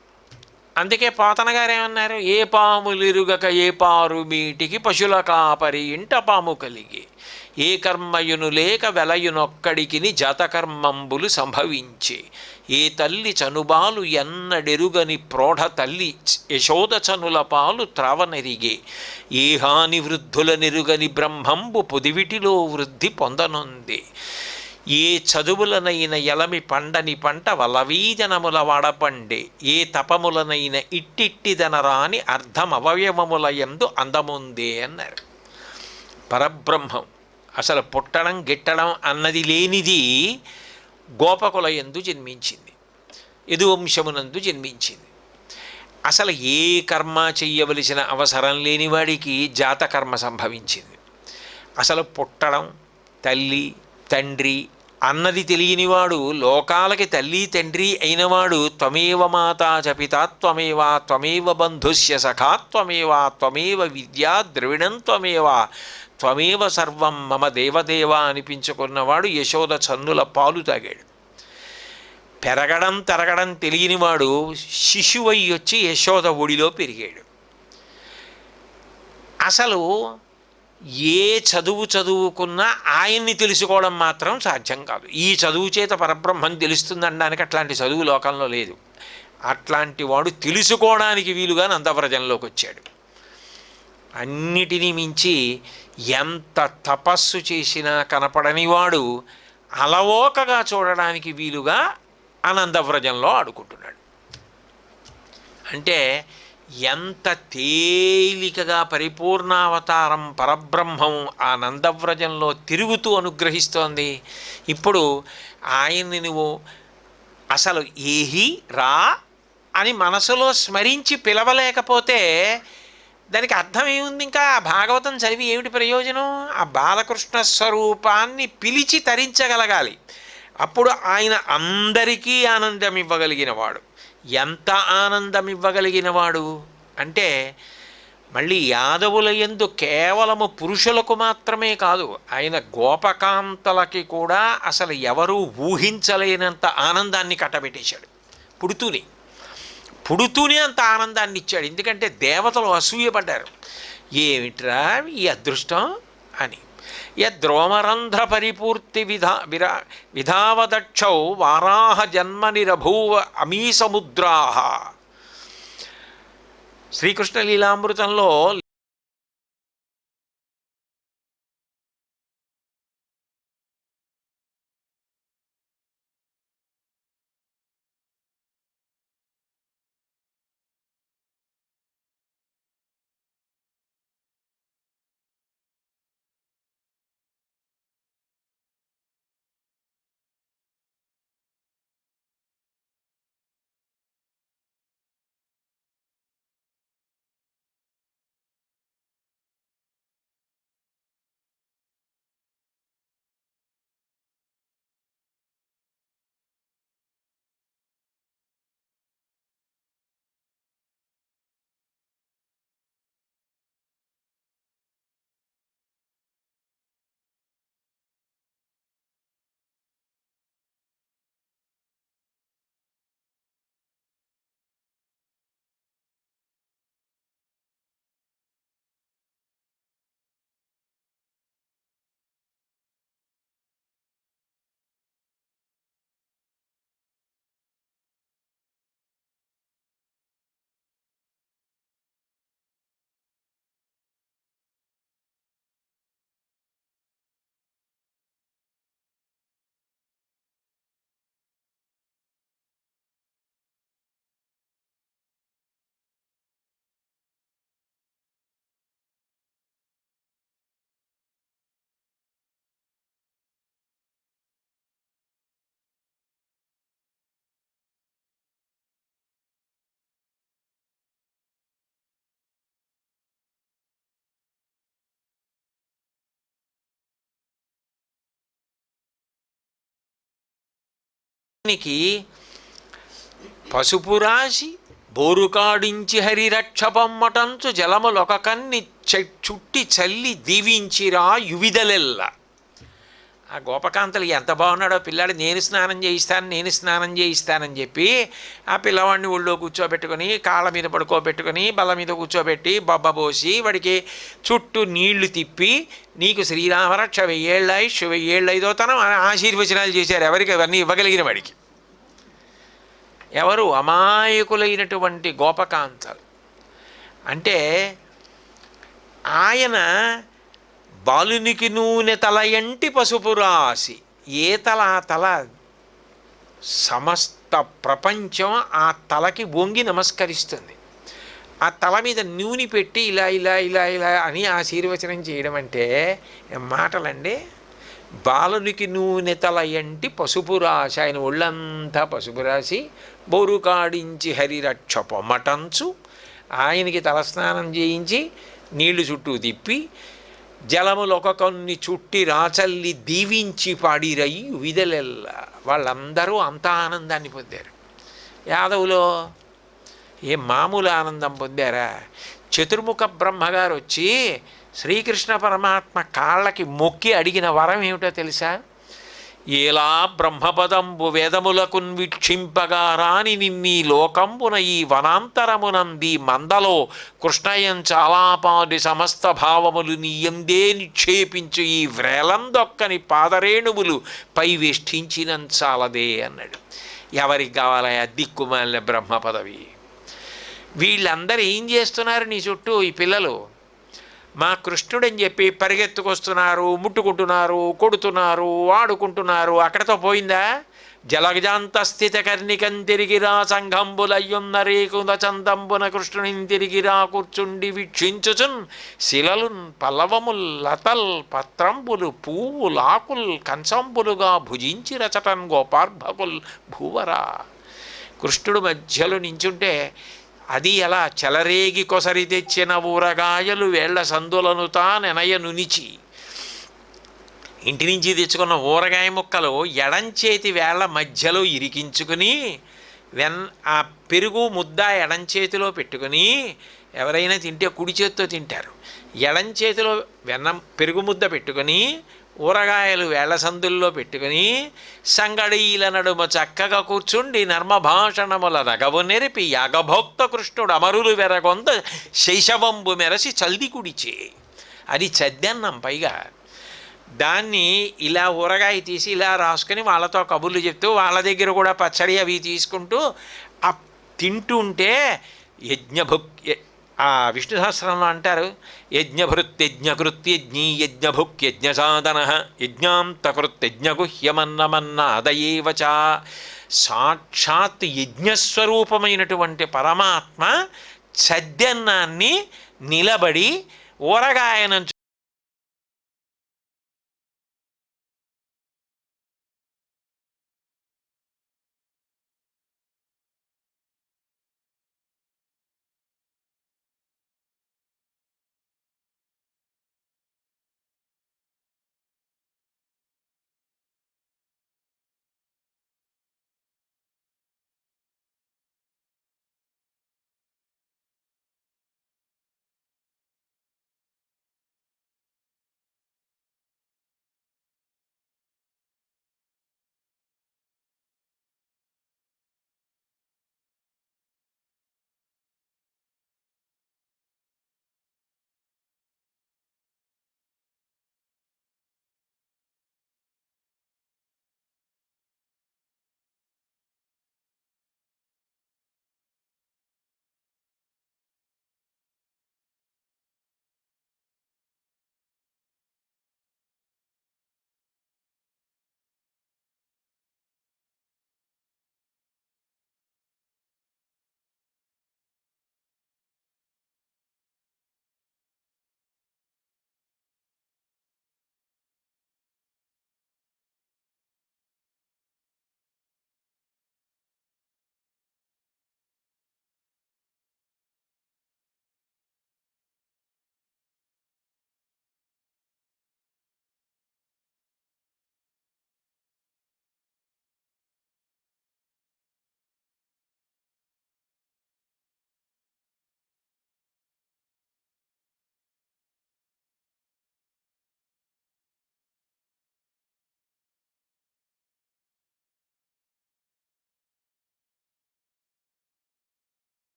అందుకే పోతన గారు ఏమన్నారు? ఏ పాములిరుగక ఏ పారు మీటికి పశుల కాపరి ఇంట పాము కలిగి ఏ కర్మయును లేక వెలయునొక్కడికిని జాతకర్మంబులు సంభవించే ఏ తల్లి చనుబాలు ఎన్నడెరుగని ప్రోఢ తల్లి యశోద చనుల పాలు త్రావనెరిగే ఏ హాని వృద్ధుల నెరుగని బ్రహ్మంబు పొదివిటిలో వృద్ధి పొందనుంది ఏ చదువులనైన ఎలమి పండని పంట వలవీజనముల వాడపండే ఏ తపములనైన ఇట్టిట్టిదనరాని అర్ధమవయవముల యందు అందముందే అన్నారు. పరబ్రహ్మం అసలు పుట్టడం గిట్టడం అన్నది లేనిది గోపకుల యందు జన్మించింది, యదువంశమునందు జన్మించింది. అసలు ఏ కర్మ చెయ్యవలసిన అవసరం లేనివాడికి జాతకర్మ సంభవించింది. అసలు పుట్టడం, తల్లి తండ్రి అన్నది తెలియనివాడు, లోకాలకి తల్లి తండ్రి అయినవాడు త్వమేవ మాతా చ పితా త్వమేవ త్వమేవ బంధుస్య సఖా త్వమేవ త్వమేవ విద్యా ద్రవిణం త్వమేవ త్వమేవ సర్వం మమ దేవదేవ అనిపించుకున్నవాడు యశోద చన్నుల పాలు తాగాడు. పెరగడం తరగడం తెలియనివాడు శిశువై వచ్చి యశోద ఒడిలో పెరిగాడు. అసలు ఏ చదువు చదువుకున్నా ఆయన్ని తెలుసుకోవడం మాత్రం సాధ్యం కాదు. ఈ చదువు చేత పరబ్రహ్మం తెలుస్తుందనడానికి అట్లాంటి చదువు లోకంలో లేదు. అట్లాంటి వాడు తెలుసుకోవడానికి వీలుగా నందవ్రజంలోకి వచ్చాడు. అన్నిటినీ మించి ఎంత తపస్సు చేసినా కనపడని వాడు అలవోకగా చూడడానికి వీలుగా ఆనందవ్రజంలో ఆడుకుంటున్నాడు. అంటే ఎంత తేలికగా పరిపూర్ణావతారం పరబ్రహ్మం ఆ నందవ్రజంలో తిరుగుతూ అనుగ్రహిస్తోంది. ఇప్పుడు ఆయన్ని నువ్వు అసలు ఏహి రా అని మనసులో స్మరించి పిలవలేకపోతే దానికి అర్థం ఏముంది? ఇంకా భాగవతం చదివి ఏమిటి ప్రయోజనం? ఆ బాలకృష్ణ స్వరూపాన్ని పిలిచి తరించగలగాలి. అప్పుడు ఆయన అందరికీ ఆనందం ఇవ్వగలిగినవాడు. ఎంత ఆనందం ఇవ్వగలిగినవాడు అంటే మళ్ళీ యాదవుల యందు కేవలము పురుషులకు మాత్రమే కాదు, ఆయన గోపకాంతలకి కూడా అసలు ఎవరూ ఊహించలేనంత ఆనందాన్ని కట్టబెట్టేశాడు. పుడుతూనే అంత ఆనందాన్ని ఇచ్చాడు. ఎందుకంటే దేవతలు అసూయపడ్డారు, ఏమిట్రా ఈ అదృష్టం అని. యద్రోమరంధ్ర పరిపూర్తి విధావదక్షౌ వారాహ జన్మ నిరభూవ అమీసముద్రాహ. శ్రీకృష్ణ లీలామృతంలో దీనికి పసుపు రాసి బోరుకాడించి హరిరక్షపమ్మటంచు జలములొక కన్ని చుట్టి చల్లి దీవించిరా యువిదలెల్ల. ఆ గోపకాంతలు ఎంత బాగున్నాడో పిల్లాడు, నేను స్నానం చేయిస్తానని చెప్పి ఆ పిల్లవాడిని ఒళ్ళో కూర్చోబెట్టుకొని కాళ్ళ మీద పడుకోబెట్టుకొని బల్ల మీద కూర్చోబెట్టి బొబ్బబోసి వాడికి చుట్టూ నీళ్లు తిప్పి నీకు శ్రీరామరక్ష 1000 ఏళ్ళ ఆయుష్ 1000 ఆశీర్వచనాలు చేశారు. ఎవరికి అవన్నీ ఇవ్వగలిగిన వాడికి? ఎవరు? అమాయకులైనటువంటి గోపకాంతలు. అంటే ఆయన బాలునికి నూనె తలయంటి పసుపు రాసి, ఏ తల ఆ తల, సమస్త ప్రపంచం ఆ తలకి వంగి నమస్కరిస్తుంది. ఆ తల మీద నూనె పెట్టి ఇలా ఇలా ఇలా ఇలా అని ఆశీర్వచనం చేయడం అంటే మాటలండి. బాలునికి నూనె తలయంటి పసుపు రాసి, ఆయన ఒళ్ళంతా పసుపు రాసి బోరుకాడించి హరిరక్ష పొమ్మటంచు, ఆయనకి తలస్నానం చేయించి నీళ్లు చుట్టూ తిప్పి జలములొక కొన్ని చుట్టి రాచల్లి దీవించి పాడిరయి విదలెల్ల. వాళ్ళందరూ అంత ఆనందాన్ని పొందారు. యాదవులో ఏ మామూలు ఆనందం పొందారా? చతుర్ముఖ బ్రహ్మగారు వచ్చి శ్రీకృష్ణ పరమాత్మ కాళ్ళకి మొక్కి అడిగిన వరం ఏమిటో తెలుసా? ఏలా బ్రహ్మపదంబు వేదములకున్ వీక్షింపగా రాని నిన్నీ లోకంబున ఈ వనాంతరమునంది మందలో కృష్ణయం చాలాపాది సమస్త భావములు నీయందే నిక్షేపించు ఈ వ్రేలందొక్కని పాదరేణువులు పై వేష్టించినంచాలదే అన్నాడు. ఎవరికి కావాలయా దిక్కుమాలిన బ్రహ్మ పదవి? వీళ్ళందరూ ఏం చేస్తున్నారు నీ చుట్టూ? ఈ పిల్లలు మా కృష్ణుడని చెప్పి పరిగెత్తుకొస్తున్నారు, ముట్టుకుంటున్నారు, కొడుతున్నారు, ఆడుకుంటున్నారు. అక్కడతో పోయిందా? జలగజాంత స్థిత కర్ణికం తిరిగిరా సంఘంబులయ్యున్న రేకుల చందంబున కృష్ణుని తిరిగిరా కూర్చుండి వీక్షించుచున్ శిలలున్ పల్లవముల్ లతల్ పత్రంబులు పువ్వులు ఆకుల్ కంచంబులుగా భుజించి రచటన్ గోపార్భకుల్ భూవరా. కృష్ణుడు మధ్యలో నించుంటే అది ఎలా చెలరేగి కొసరి తెచ్చిన ఊరగాయలు వేళ్ల సందులను తానెనయ నునిచి, ఇంటి నుంచి తెచ్చుకున్న ఊరగాయ ముక్కలు ఎడంచేతి వేళ్ల మధ్యలో ఇరికించుకుని ఆ పెరుగు ముద్ద ఎడంచేతిలో పెట్టుకుని, ఎవరైనా తింటే కుడి చేతితో తింటారు, ఎడంచేతిలో పెరుగు ముద్ద పెట్టుకొని ఊరగాయలు వేళ్ల సందుల్లో పెట్టుకుని సంగడీల నడుమ చక్కగా కూర్చుండి నర్మభాషణముల నగవు నెరిపి యాగభోక్త కృష్ణుడు అమరులు వెరగొంద శైశవంబు మెరసి చల్ది కుడిచే. అది చద్దన్నం. పైగా దాన్ని ఇలా ఊరగాయ తీసి ఇలా రాసుకొని వాళ్ళతో కబుర్లు చెప్తూ వాళ్ళ దగ్గర కూడా పచ్చడి అవి తీసుకుంటూ తింటుంటే ఆ విష్ణు సహస్రంలో అంటారు, యజ్ఞభృత్యజ్ఞకృత్యజ్ఞీ యజ్ఞభుక్యజ్ఞసాధన యజ్ఞాంతకృత్యజ్ఞగుహ్యమన్నమన్నాదయేవచ. సాక్షాత్ యజ్ఞస్వరూపమైనటువంటి పరమాత్మ చద్దన్నాన్ని నిలబడి ఊరగాయనం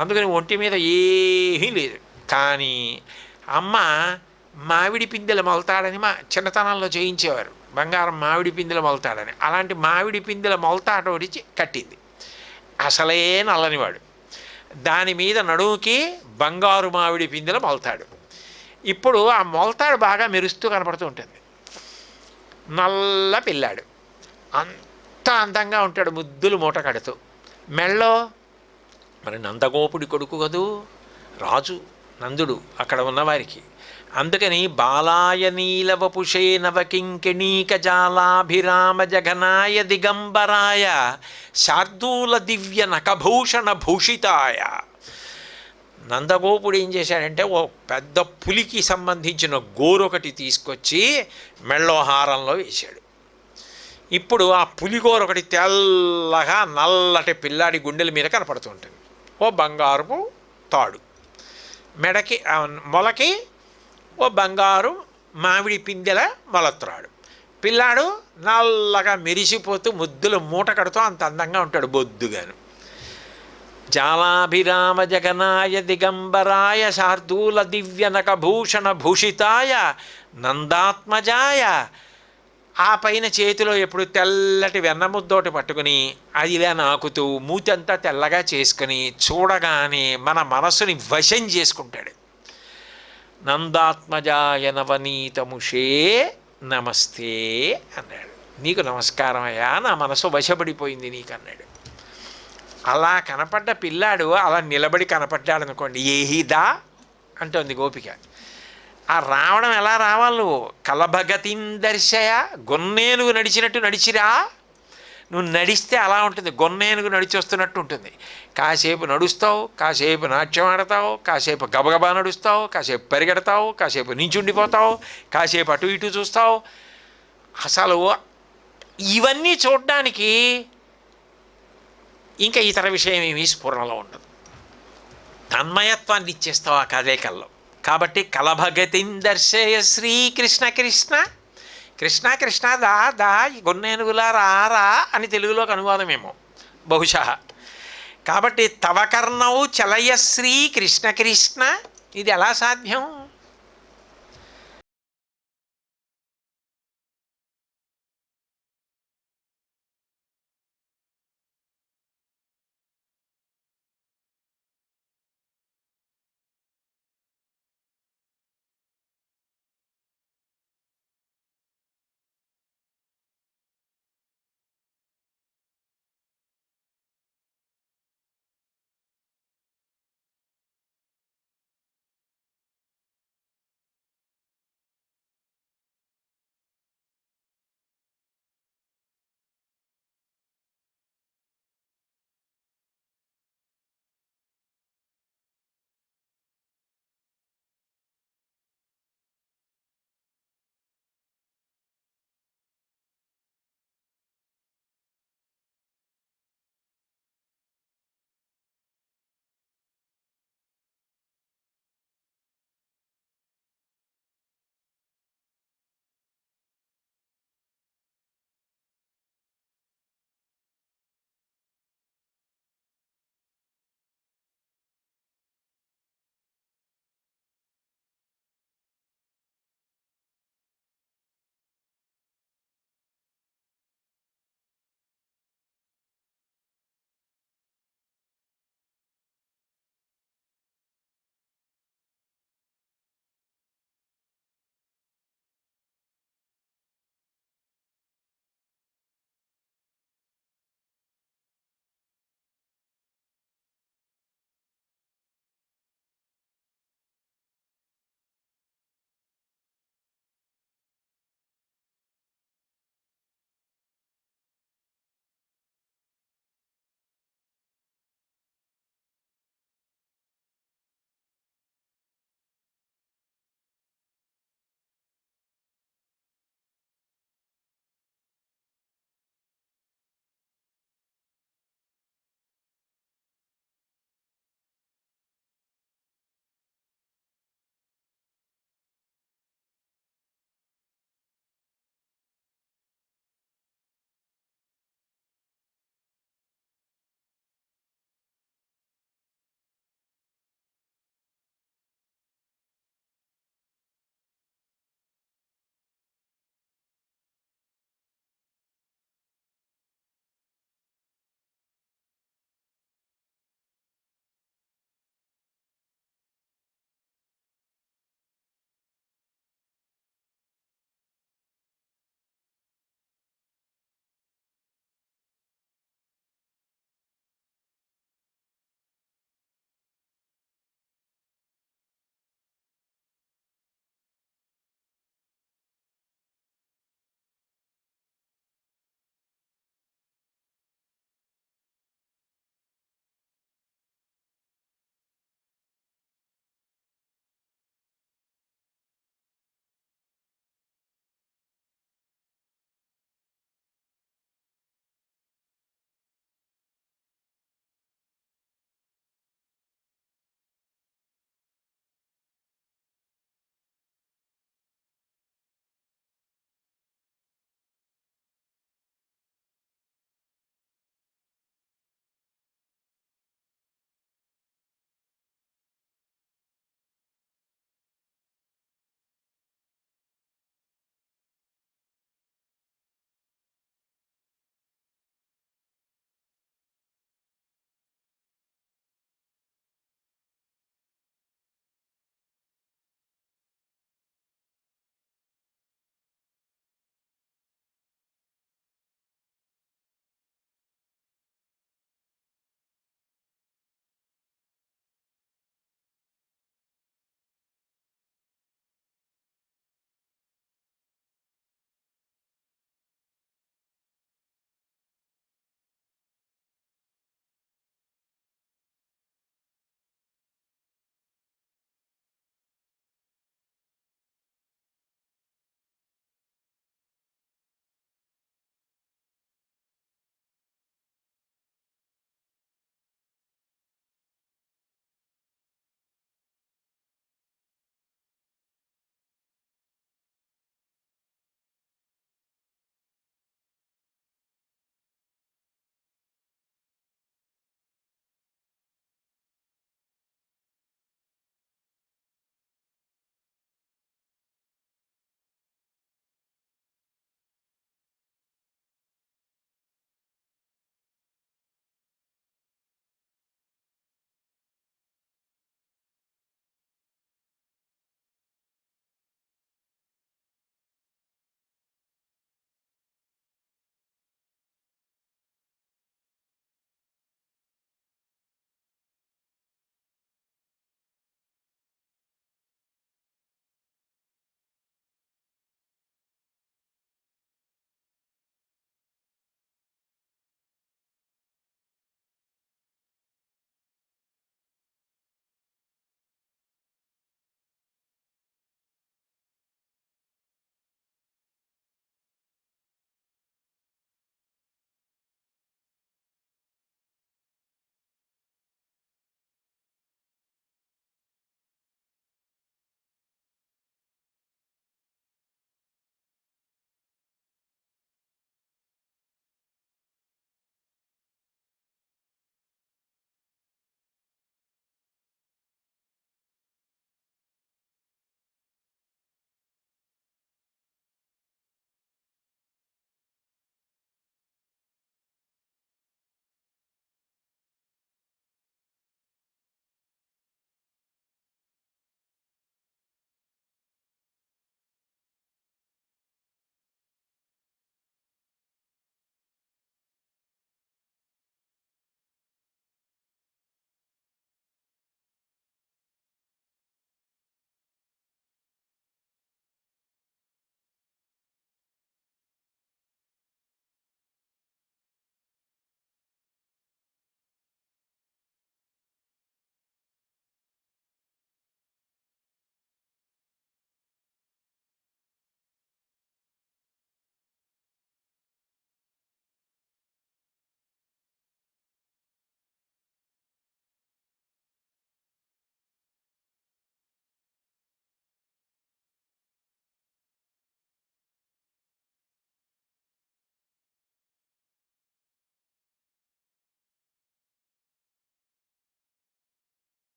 అందుకని ఒంటి మీద ఏమీ లేదు. కానీ అమ్మ మామిడి పిందెలు మొలతాడని మా చిన్నతనంలో చేయించేవారు, బంగారం మామిడి పిందెలు మొలతాడని. అలాంటి మామిడి పిందెల మొలతాట ఒడిచి కట్టింది. అసలే నల్లనివాడు, దాని మీద నడుముకి బంగారు మామిడి పిందెలు మొలతాడు. ఇప్పుడు ఆ మొలతాడు బాగా మెరుస్తూ కనపడుతూ ఉంటుంది. నల్ల పిల్లాడు, అంత అందంగా ఉంటాడు, ముద్దులు మూట కడుతూ. మెళ్ళో మరి నందగోపుడి కొడుకు కదూ, రాజు నందుడు అక్కడ ఉన్నవారికి. అందుకని బాలాయ నీలవపుషే నవకింకిణీక జాలాభిరామ జగనాయ దిగంబరాయ శార్దూల దివ్య నఖభూషణ భూషితాయ. నందగోపుడు ఏం చేశాడంటే ఓ పెద్ద పులికి సంబంధించిన గోరొకటి తీసుకొచ్చి మెళ్ళో హారంలో వేశాడు. ఇప్పుడు ఆ పులిగోర ఒకటి తెల్లగా నల్లటి పిల్లాడి గుండెల మీద కనపడుతుంటుంది. ఓ బంగారుపు తాడు మెడకి, మొలకి ఓ బంగారు మామిడి పిందెల మొలత్రాడు. పిల్లాడు నల్లగా మెరిసిపోతూ ముద్దులు మూట కడుతూ అంత అందంగా ఉంటాడు బొద్దుగాను. జాలాభిరామ జగనాయ దిగంబరాయ శార్దూల దివ్యనక భూషణ భూషితాయ నందాత్మజాయ. ఆ పైన చేతిలో ఎప్పుడు తెల్లటి వెన్నముద్దోటి పట్టుకుని అది ఇలా నాకుతూ మూతంతా తెల్లగా చేసుకుని చూడగానే మన మనసుని వశం చేసుకుంటాడు. నందాత్మజాయ నవనీతముషే నమస్తే అన్నాడు. నీకు నమస్కారం అయ్యా, నా మనసు వశపడిపోయింది నీకు అన్నాడు. అలా కనపడ్డ పిల్లాడు అలా నిలబడి కనపడ్డాడు అనుకోండి, ఏహిదా అంటోంది గోపిక. ఆ రావడం ఎలా రావాలి నువ్వు? కలభగతిందర్శయ, గొన్నేనుగు నడిచినట్టు నడిచిరా. నువ్వు నడిస్తే అలా ఉంటుంది, గొన్నేనుగు నడిచి వస్తున్నట్టు ఉంటుంది. కాసేపు నడుస్తావు, కాసేపు నాట్యం ఆడతావు, కాసేపు గబగబా నడుస్తావు, కాసేపు పరిగెడతావు, కాసేపు నించుండిపోతావు, కాసేపు అటు ఇటు చూస్తావు. అసలు ఇవన్నీ చూడడానికి ఇంకా ఇతర విషయం ఏమీ స్ఫురణలో ఉండదు. తన్మయత్వాన్ని ఇచ్చేస్తావు ఆ కదలికల్లో. కాబట్టి కలభగతిని దర్శయ శ్రీకృష్ణ కృష్ణ కృష్ణ కృష్ణ దా దా గొన్నేనుగులా రా అని తెలుగులోకి అనువాదమేమో బహుశా. కాబట్టి తవకర్ణవు చలయ శ్రీ కృష్ణ కృష్ణ, ఇది ఎలా సాధ్యం?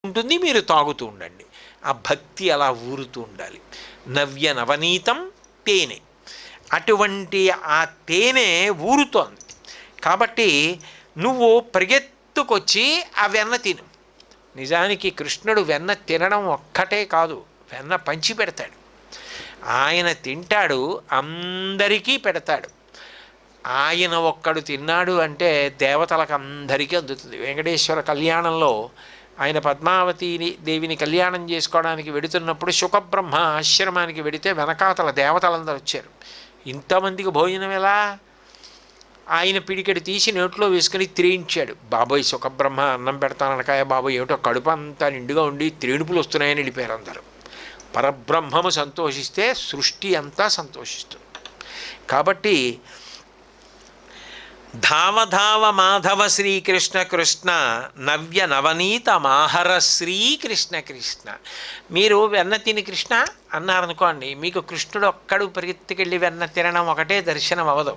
ఉంటుంది, మీరు తాగుతూ ఉండండి. ఆ భక్తి అలా ఊరుతూ ఉండాలి. నవ్య నవనీతం తేనె, అటువంటి ఆ తేనె ఊరుతోంది కాబట్టి నువ్వు పరిగెత్తుకొచ్చి ఆ వెన్న తిను. నిజానికి కృష్ణుడు వెన్న తినడం ఒక్కటే కాదు, వెన్న పంచి పెడతాడు. ఆయన తింటాడు, అందరికీ పెడతాడు. ఆయన ఒక్కడు తిన్నాడు అంటే దేవతలకు అందరికీ అందుతుంది. వెంకటేశ్వర కళ్యాణంలో ఆయన పద్మావతి దేవిని కళ్యాణం చేసుకోవడానికి వెడుతున్నప్పుడు శుకబ్రహ్మ ఆశ్రమానికి వెడితే వెనకాతల దేవతలందరూ వచ్చారు. ఇంతమందికి భోజనం ఎలా? ఆయన పిడికెడు తీసి నోట్లో వేసుకుని త్రేయించాడు. బాబోయ్ సుఖబ్రహ్మ అన్నం పెడతాననకాయ బాబోయ్, ఏమిటో కడుపు అంతా నిండుగా ఉండి త్రేణుపులు వస్తున్నాయని వెళ్ళిపోయారు అందరూ. పరబ్రహ్మము సంతోషిస్తే సృష్టి అంతా సంతోషిస్తుంది. కాబట్టి ధావధావ మాధవ శ్రీకృష్ణ కృష్ణ నవ్య నవనీత మాహర శ్రీకృష్ణ కృష్ణ. మీరు వెన్న తిని కృష్ణ అన్నారనుకోండి, మీకు కృష్ణుడు ఒక్కడు పరిగెత్తుకెళ్ళి వెన్న తినడం ఒకటే దర్శనం అవ్వదు.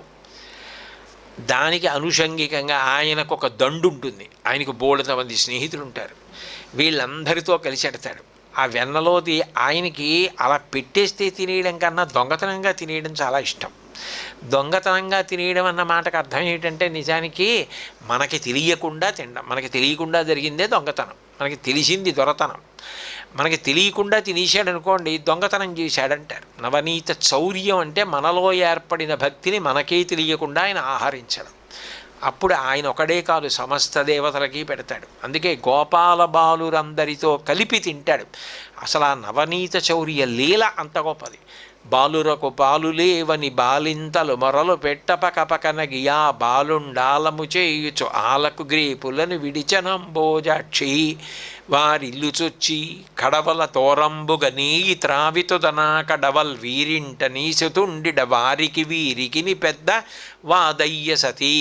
దానికి అనుషంగికంగా ఆయనకు ఒక దండు ఉంటుంది, ఆయనకు బోలెత మంది స్నేహితులు ఉంటారు, వీళ్ళందరితో కలిసి ఎడతాడు. ఆ వెన్నలోది ఆయనకి అలా పెట్టేస్తే తినేయడం కన్నా దొంగతనంగా తినేయడం చాలా ఇష్టం. దొంగతనంగా తినేయడం అన్న మాటకు అర్థం ఏంటంటే నిజానికి మనకి తెలియకుండా తినడం. మనకి తెలియకుండా జరిగిందే దొంగతనం, మనకి తెలిసింది దొరతనం. మనకి తెలియకుండా తినేసాడు అనుకోండి, దొంగతనం చేశాడంటారు. నవనీత చౌర్యం అంటే మనలో ఏర్పడిన భక్తిని మనకే తెలియకుండా ఆయన ఆహరించడం. అప్పుడు ఆయన ఒకడే కాదు, సమస్త దేవతలకి పెడతాడు. అందుకే గోపాల బాలురందరితో కలిపి తింటాడు. అసలు ఆ నవనీత చౌర్య లీల అంత గొప్పది. బాలురకు పాలులేవని బాలింతలు మొరలు పెట్టపకపకన గియా బాలుండాలము చేయుచు ఆలకు గ్రేపులను విడిచనంబోజాక్షి వారిల్లు చొచ్చి కడవల తోరంబుగ నీయి త్రావితుదనా కడవల్ వీరింట నీసుతుండిడ వారికి వీరికిని పెద్ద వాదయ్య సతీ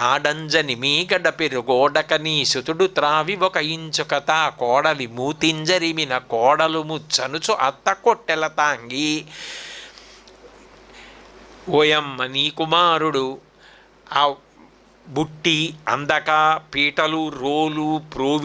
ఆడంజని మీగడ పెరుగోడక నీసుతుడు త్రావి ఒక ఇంచుకత కోడలి మూతింజరిమిన కోడలు ముచ్చనుచు అత్త కొట్టెల తాంగి ఓయమ్మ నీ కుమారుడు ఆ బుట్టి అందక పీటలు రోలు ప్రోవి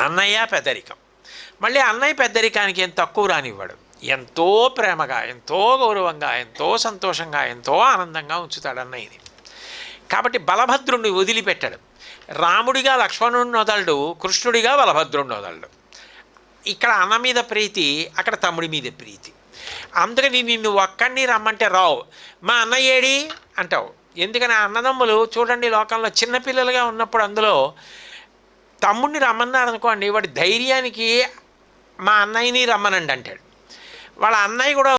అన్నయ్య పెద్దరికం. మళ్ళీ అన్నయ్య పెద్దరికానికి ఏం తక్కువ రానివ్వడు. ఎంతో ప్రేమగా, ఎంతో గౌరవంగా, ఎంతో సంతోషంగా, ఎంతో ఆనందంగా ఉంచుతాడు అన్నయ్యని. కాబట్టి బలభద్రుణ్ణి వదిలిపెట్టాడు. రాముడిగా లక్ష్మణుడిని వదలడు, కృష్ణుడిగా బలభద్రుడిని వదలడు. ఇక్కడ అన్న మీద ప్రీతి, అక్కడ తమ్ముడి మీద ప్రీతి. అందుకని నిన్ను ఒక్కడిని రమ్మంటే రావు, మా అన్నయ్య ఏడి అంటావు. ఎందుకని ఆ అన్నదమ్ములు చూడండి, లోకంలో చిన్నపిల్లలుగా ఉన్నప్పుడు అందులో తమ్ముడిని రమ్మన్నారు అనుకోండి, వాడి ధైర్యానికి మా అన్నయ్యని రమ్మనండి అంటాడు. వాళ్ళ అన్నయ్య కూడా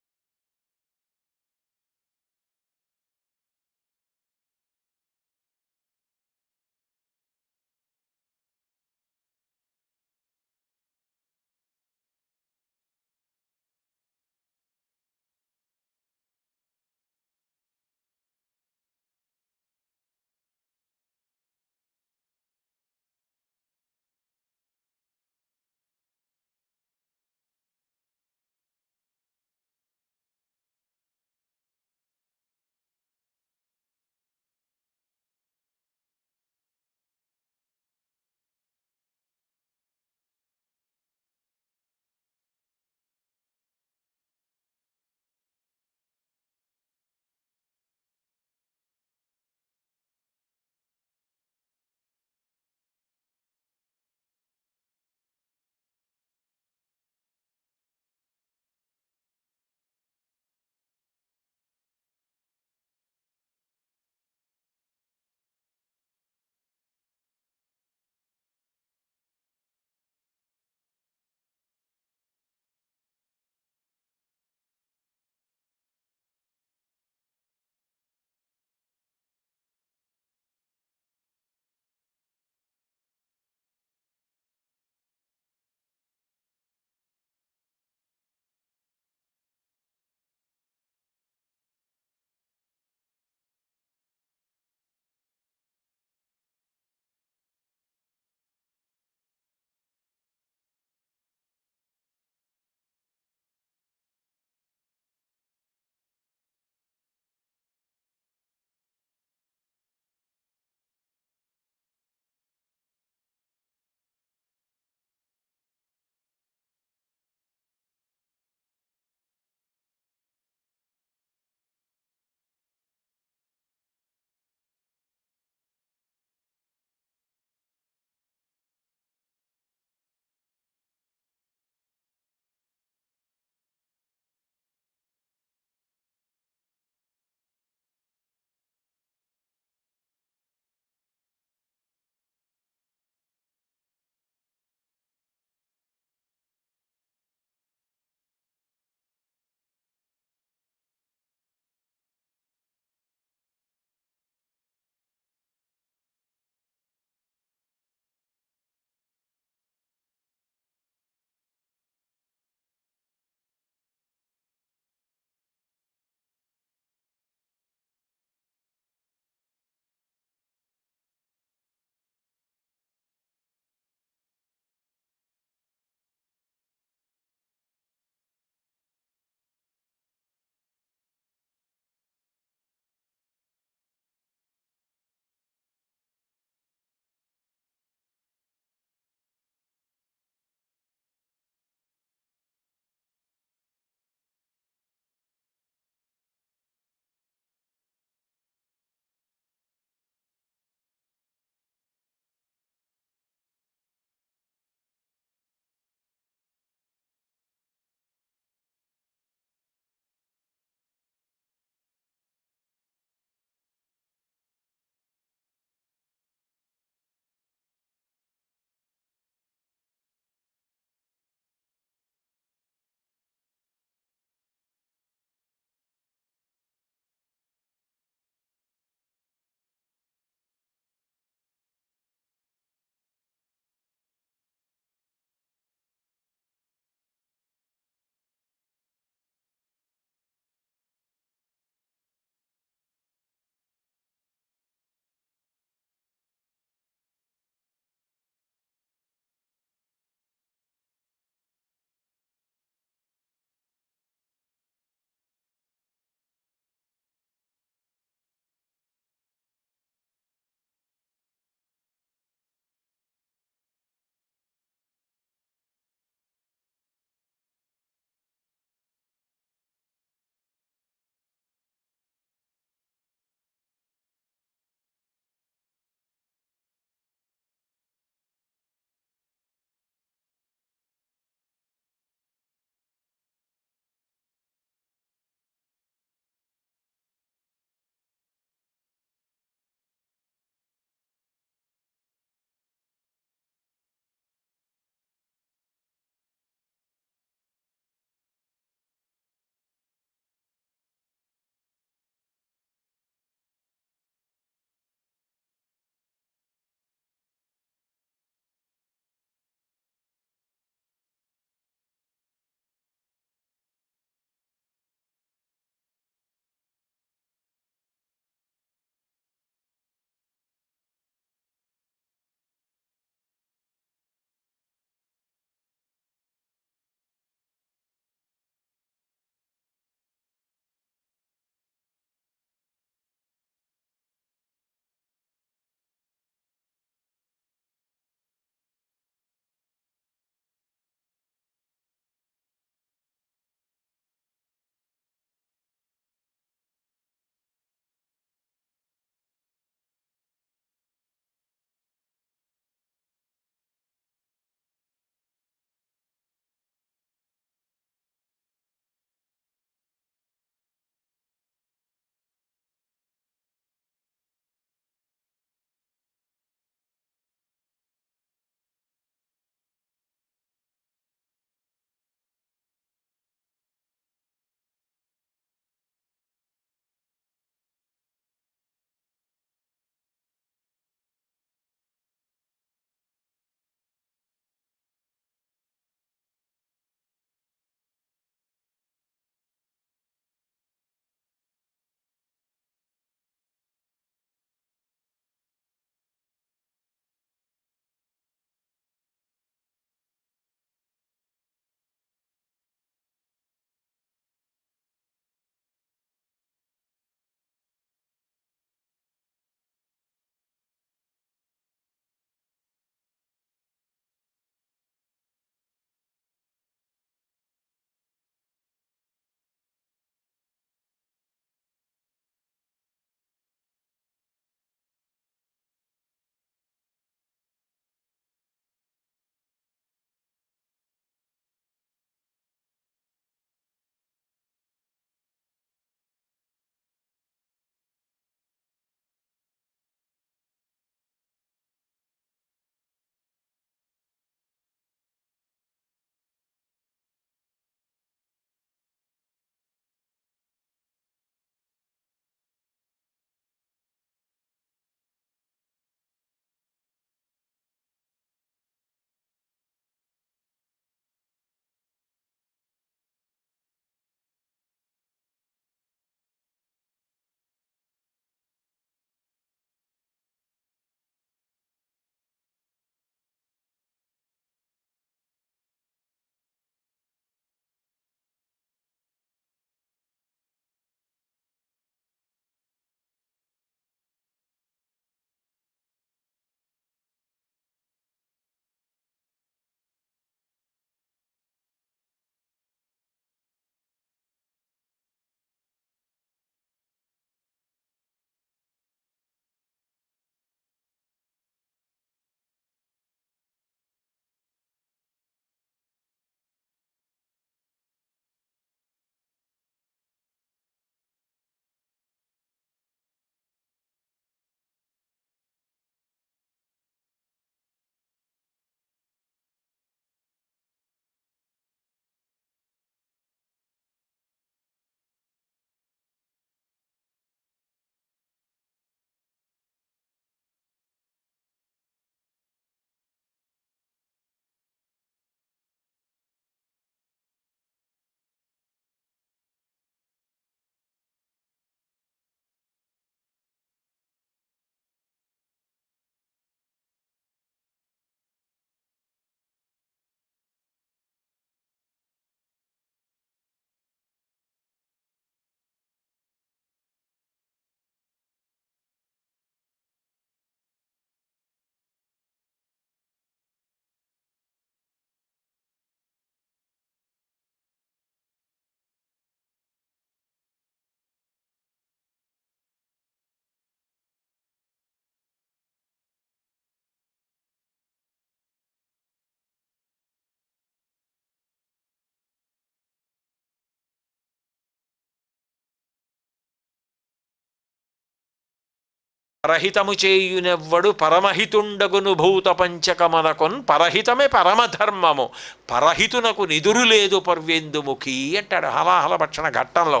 పరహితము చేయునెవ్వడు పరమహితుండగును భూత పంచకమనకొన్ పరహితమే పరమధర్మము పరహితునకు నిదురు లేదు పర్వేందుముఖి అంటాడు హలాహల భక్షణ ఘట్టంలో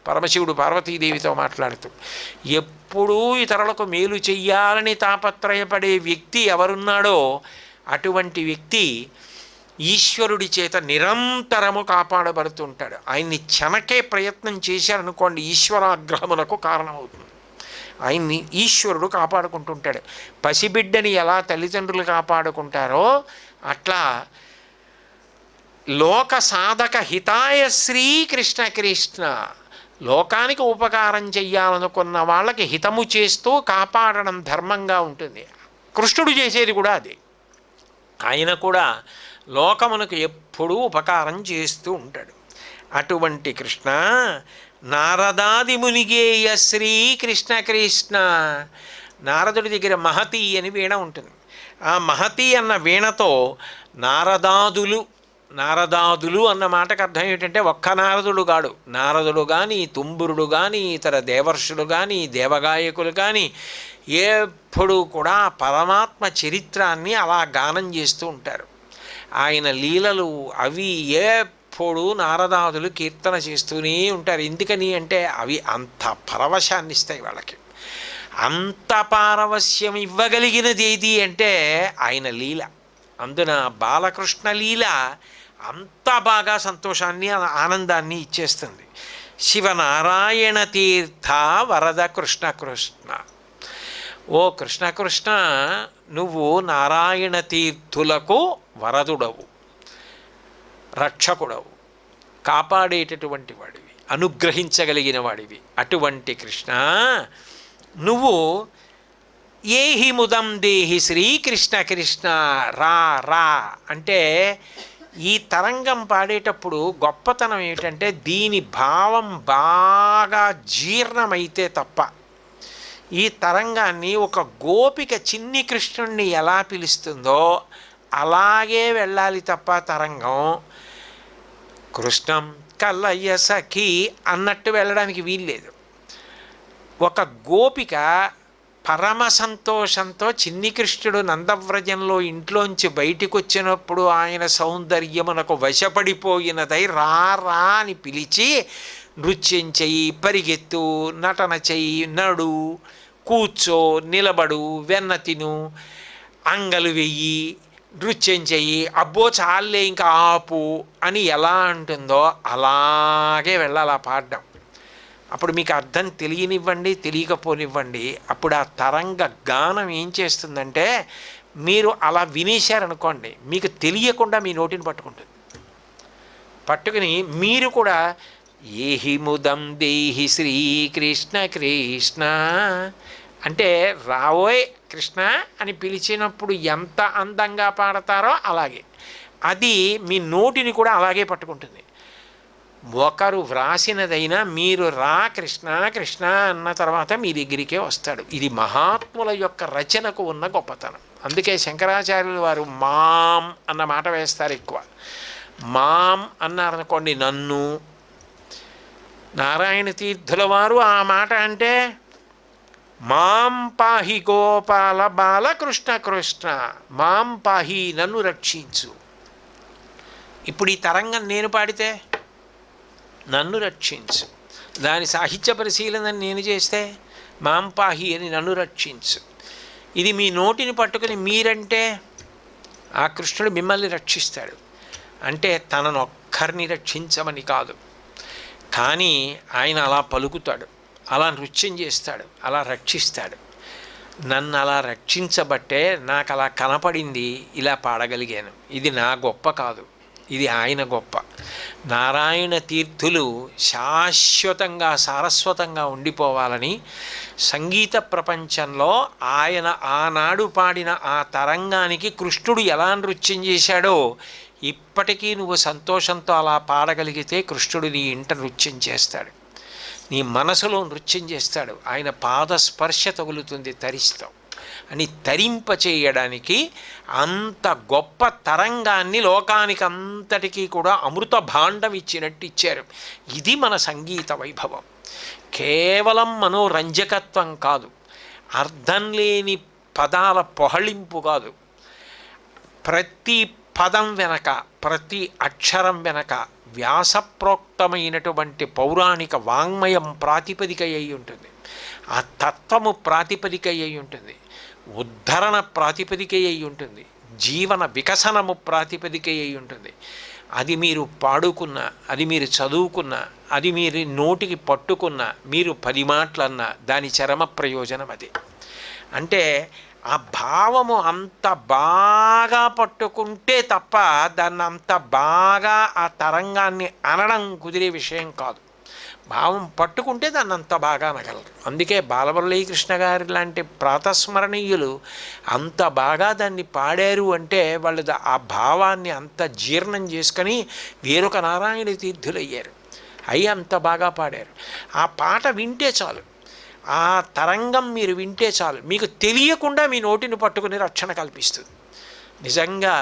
పరమశివుడు పార్వతీదేవితో మాట్లాడుతూ. ఎప్పుడూ ఇతరులకు మేలు చెయ్యాలని తాపత్రయపడే వ్యక్తి ఎవరున్నాడో అటువంటి వ్యక్తి ఈశ్వరుడి చేత నిరంతరము కాపాడబడుతుంటాడు. ఆయన్ని చెనకే ప్రయత్నం చేశారనుకోండి ఈశ్వరాగ్రహమునకు కారణమవుతుంది. ఆయన్ని ఈశ్వరుడు కాపాడుకుంటుంటాడు. పసిబిడ్డని ఎలా తల్లిదండ్రులు కాపాడుకుంటారో అట్లా లోక సాధక హితాయ శ్రీకృష్ణ కృష్ణ లోకానికి ఉపకారం చెయ్యాలనుకున్న వాళ్ళకి హితము చేస్తూ కాపాడడం ధర్మంగా ఉంటుంది. కృష్ణుడు చేసేది కూడా అదే. ఆయన కూడా లోకమునకు ఎప్పుడూ ఉపకారం చేస్తూ ఉంటాడు. అటువంటి కృష్ణ నారదాది మునిగేయ శ్రీకృష్ణ కృష్ణ. నారదుడి దగ్గర మహతి అని వీణ ఉంటుంది. ఆ మహతి అన్న వీణతో నారదాదులు అన్న మాటకు అర్థం ఏంటంటే ఒక్క నారదుడు కాడు. నారదుడు కానీ తుంబురుడు కానీ ఇతర దేవర్షులు కానీ దేవగాయకులు కానీ ఎప్పుడూ కూడా పరమాత్మ చరిత్రాన్ని అలా గానం చేస్తూ ఉంటారు. ఆయన లీలలు అవి ఎప్పుడు నారదాదులు కీర్తన చేస్తూనే ఉంటారు. ఎందుకని అంటే అవి అంత పరవశాన్ని ఇస్తాయి వాళ్ళకి. అంత పారవశ్యం ఇవ్వగలిగినది ఏది అంటే ఆయన లీల. అందున బాలకృష్ణ లీల అంత బాగా సంతోషాన్ని ఆనందాన్ని ఇచ్చేస్తుంది. శివనారాయణ తీర్థ వరద కృష్ణ కృష్ణ. ఓ కృష్ణ కృష్ణ, నువ్వు నారాయణ తీర్థులకు వరదుడవు, రక్షకుడవు, కాపాడేటటువంటి వాడివి, అనుగ్రహించగలిగిన వాడివి. అటువంటి కృష్ణ నువ్వు ఏహి ముదం దేహి శ్రీకృష్ణ కృష్ణ రా రా అంటే ఈ తరంగం పాడేటప్పుడు గొప్పతనం ఏంటంటే దీని భావం బాగా జీర్ణమైతే తప్ప ఈ తరంగాన్ని ఒక గోపిక చిన్ని కృష్ణుణ్ణి ఎలా పిలుస్తుందో అలాగే వెళ్ళాలి తప్ప తరంగం కృష్ణం కల్లయ్య సఖి అన్నట్టు వెళ్ళడానికి వీల్లేదు. ఒక గోపిక పరమ సంతోషంతో చిన్ని కృష్ణుడు నందవ్రజంలో ఇంట్లోంచి బయటికి వచ్చినప్పుడు ఆయన సౌందర్యమునకు వశపడిపోయినదై రా రా అని పిలిచి నృత్యం చెయ్యి, పరిగెత్తు, నటన చెయ్యి, నడు, కూర్చో, నిలబడు, వెన్న తిను, అంగలు వెయ్యి, నృత్యం చెయ్యి, అబ్బో చాలే ఇంకా ఆపు అని ఎలా అంటుందో అలాగే వెళ్ళాలి ఆ పాడడం. అప్పుడు మీకు అర్థం తెలియనివ్వండి, తెలియకపోనివ్వండి, అప్పుడు ఆ తరంగ గానం ఏం చేస్తుందంటే మీరు అలా వినేశారనుకోండి మీకు తెలియకుండా మీ నోటిని పట్టుకుంటుంది. పట్టుకుని మీరు కూడా ఏహి ముదం దేహి శ్రీకృష్ణ కృష్ణ అంటే రావోయ్ కృష్ణ అని పిలిచినప్పుడు ఎంత అందంగా పాడతారో అలాగే అది మీ నోటిని కూడా అలాగే పట్టుకుంటుంది. ఒకరు వ్రాసినదైనా మీరు రా కృష్ణ కృష్ణ అన్న తర్వాత మీ దగ్గరికే వస్తాడు. ఇది మహాత్ముల యొక్క రచనకు ఉన్న గొప్పతనం. అందుకే శంకరాచార్యులు వారు మాం అన్న మాట వేస్తారు ఎక్కువ. మాం అన్నారనుకోండి నన్ను. నారాయణ తీర్థుల వారు ఆ మాట అంటే మాం పాహి గోపాల బాలకృష్ణ కృష్ణ, మాం పాహి నన్ను రక్షించు. ఇప్పుడు ఈ తరంగం నేను పాడితే నన్ను రక్షించు, దాని సాహిత్య పరిశీలన నేను చేస్తే మాం పాహి అని నన్ను రక్షించు. ఇది మీ నోటిని పట్టుకుని మీరంటే ఆ కృష్ణుడు మిమ్మల్ని రక్షిస్తాడు. అంటే తనను ఒక్కరిని రక్షించమని కాదు, కానీ ఆయన అలా పలుకుతాడు, అలా నృత్యం చేస్తాడు, అలా రక్షిస్తాడు. నన్ను అలా రక్షించబట్టే నాకు అలా కనపడింది, ఇలా పాడగలిగాను. ఇది నా గొప్ప కాదు, ఇది ఆయన గొప్ప. నారాయణ తీర్థులు శాశ్వతంగా సారస్వతంగా ఉండిపోవాలని సంగీత ప్రపంచంలో ఆయన ఆనాడు పాడిన ఆ తరంగానికి కృష్ణుడు ఎలా నృత్యం చేశాడో ఇప్పటికీ నువ్వు సంతోషంతో అలా పాడగలిగితే కృష్ణుడు నీ ఇంట నృత్యం చేస్తాడు, నీ మనసులో నృత్యం చేస్తాడు. ఆయన పాదస్పర్శ తగులుతుంది, తరిస్తావు అని తరింపచేయడానికి అంత గొప్ప తరంగాన్ని లోకానికి అంతటికీ కూడా అమృత భాండం ఇచ్చినట్టు ఇచ్చారు. ఇది మన సంగీత వైభవం. కేవలం మనోరంజకత్వం కాదు, అర్థం లేని పదాల పొహళింపు కాదు. ప్రతి పదం వెనక, ప్రతి అక్షరం వెనక వ్యాసప్రోక్తమైనటువంటి పౌరాణిక వాంగ్మయం ప్రాతిపదిక అయి ఉంటుంది. ఆ తత్వము ప్రాతిపదిక అయి ఉంటుంది. ఉద్ధరణ ప్రాతిపదిక అయి ఉంటుంది. జీవన వికసనము ప్రాతిపదిక అయి ఉంటుంది. అది మీరు పాడుకున్న, అది మీరు చదువుకున్న, అది మీరు నోటికి పట్టుకున్న, మీరు 10 మాటలన్నా దాని చరమ ప్రయోజనం అది. అంటే ఆ భావము అంత బాగా పట్టుకుంటే తప్ప దాన్ని అంత బాగా ఆ తరంగాన్ని అనడం కుదిరే విషయం కాదు. భావం పట్టుకుంటే దాన్ని అంత బాగా అనగలరు. అందుకే బాలమురళీకృష్ణ గారి లాంటి ప్రాతస్మరణీయులు అంత బాగా దాన్ని పాడారు అంటే వాళ్ళు ఆ భావాన్ని అంత జీర్ణం చేసుకొని వేరొక నారాయణ తీర్థులయ్యారు. అయ్యి అంత బాగా పాడారు. ఆ పాట వింటే చాలు, ఆ తరంగం మీరు వింటే చాలు, మీకు తెలియకుండా మీ నోటిని పట్టుకుని రక్షణ కల్పిస్తుంది. నిజంగా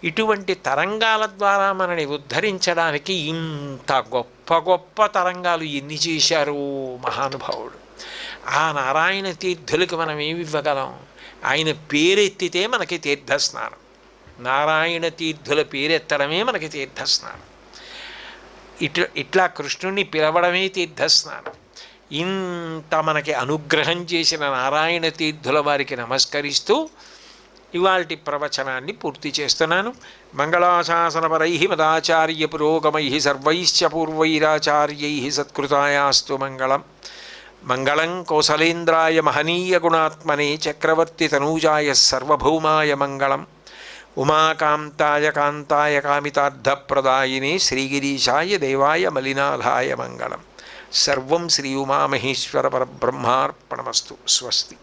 ఇటువంటి తరంగాల ద్వారా మనని ఉద్ధరించడానికి ఇంత గొప్ప గొప్ప తరంగాలు ఎన్ని చేశారు మహానుభావుడు. ఆ నారాయణ తీర్థులకి మనం ఏమి ఇవ్వగలం? ఆయన పేరెత్తితే మనకి తీర్థస్నానం. నారాయణ తీర్థుల పేరెత్తడమే మనకి తీర్థస్నానం. ఇట్లా కృష్ణుణ్ణి పిలవడమే తీర్థస్నానం. ఇంత మనకి అనుగ్రహం చేసిన నారాయణ తీర్థుల వారికి నమస్కరిస్తూ ఇవాల్టి ప్రవచనాన్ని పూర్తి చేస్తున్నాను. మంగళాశాసనపరై మదాచార్య పురోగమై సర్వైశ్చ పూర్వైరాచార్యై సత్కృతాయాస్తు మంగళం. మంగళం కౌసలేంద్రాయ మహనీయ గుణాత్మనే చక్రవర్తి తనూజాయ సర్వభౌమాయ మంగళం. ఉమాకాంతాయ కాంతాయ కామితార్థప్రదాయినే శ్రీగిరీశాయ దేవాయ మలినాథాయ మంగళం. సర్వం శ్రీ ఉమామహేశ్వర పరబ్రహ్మార్పణమస్తు. స్వస్తి.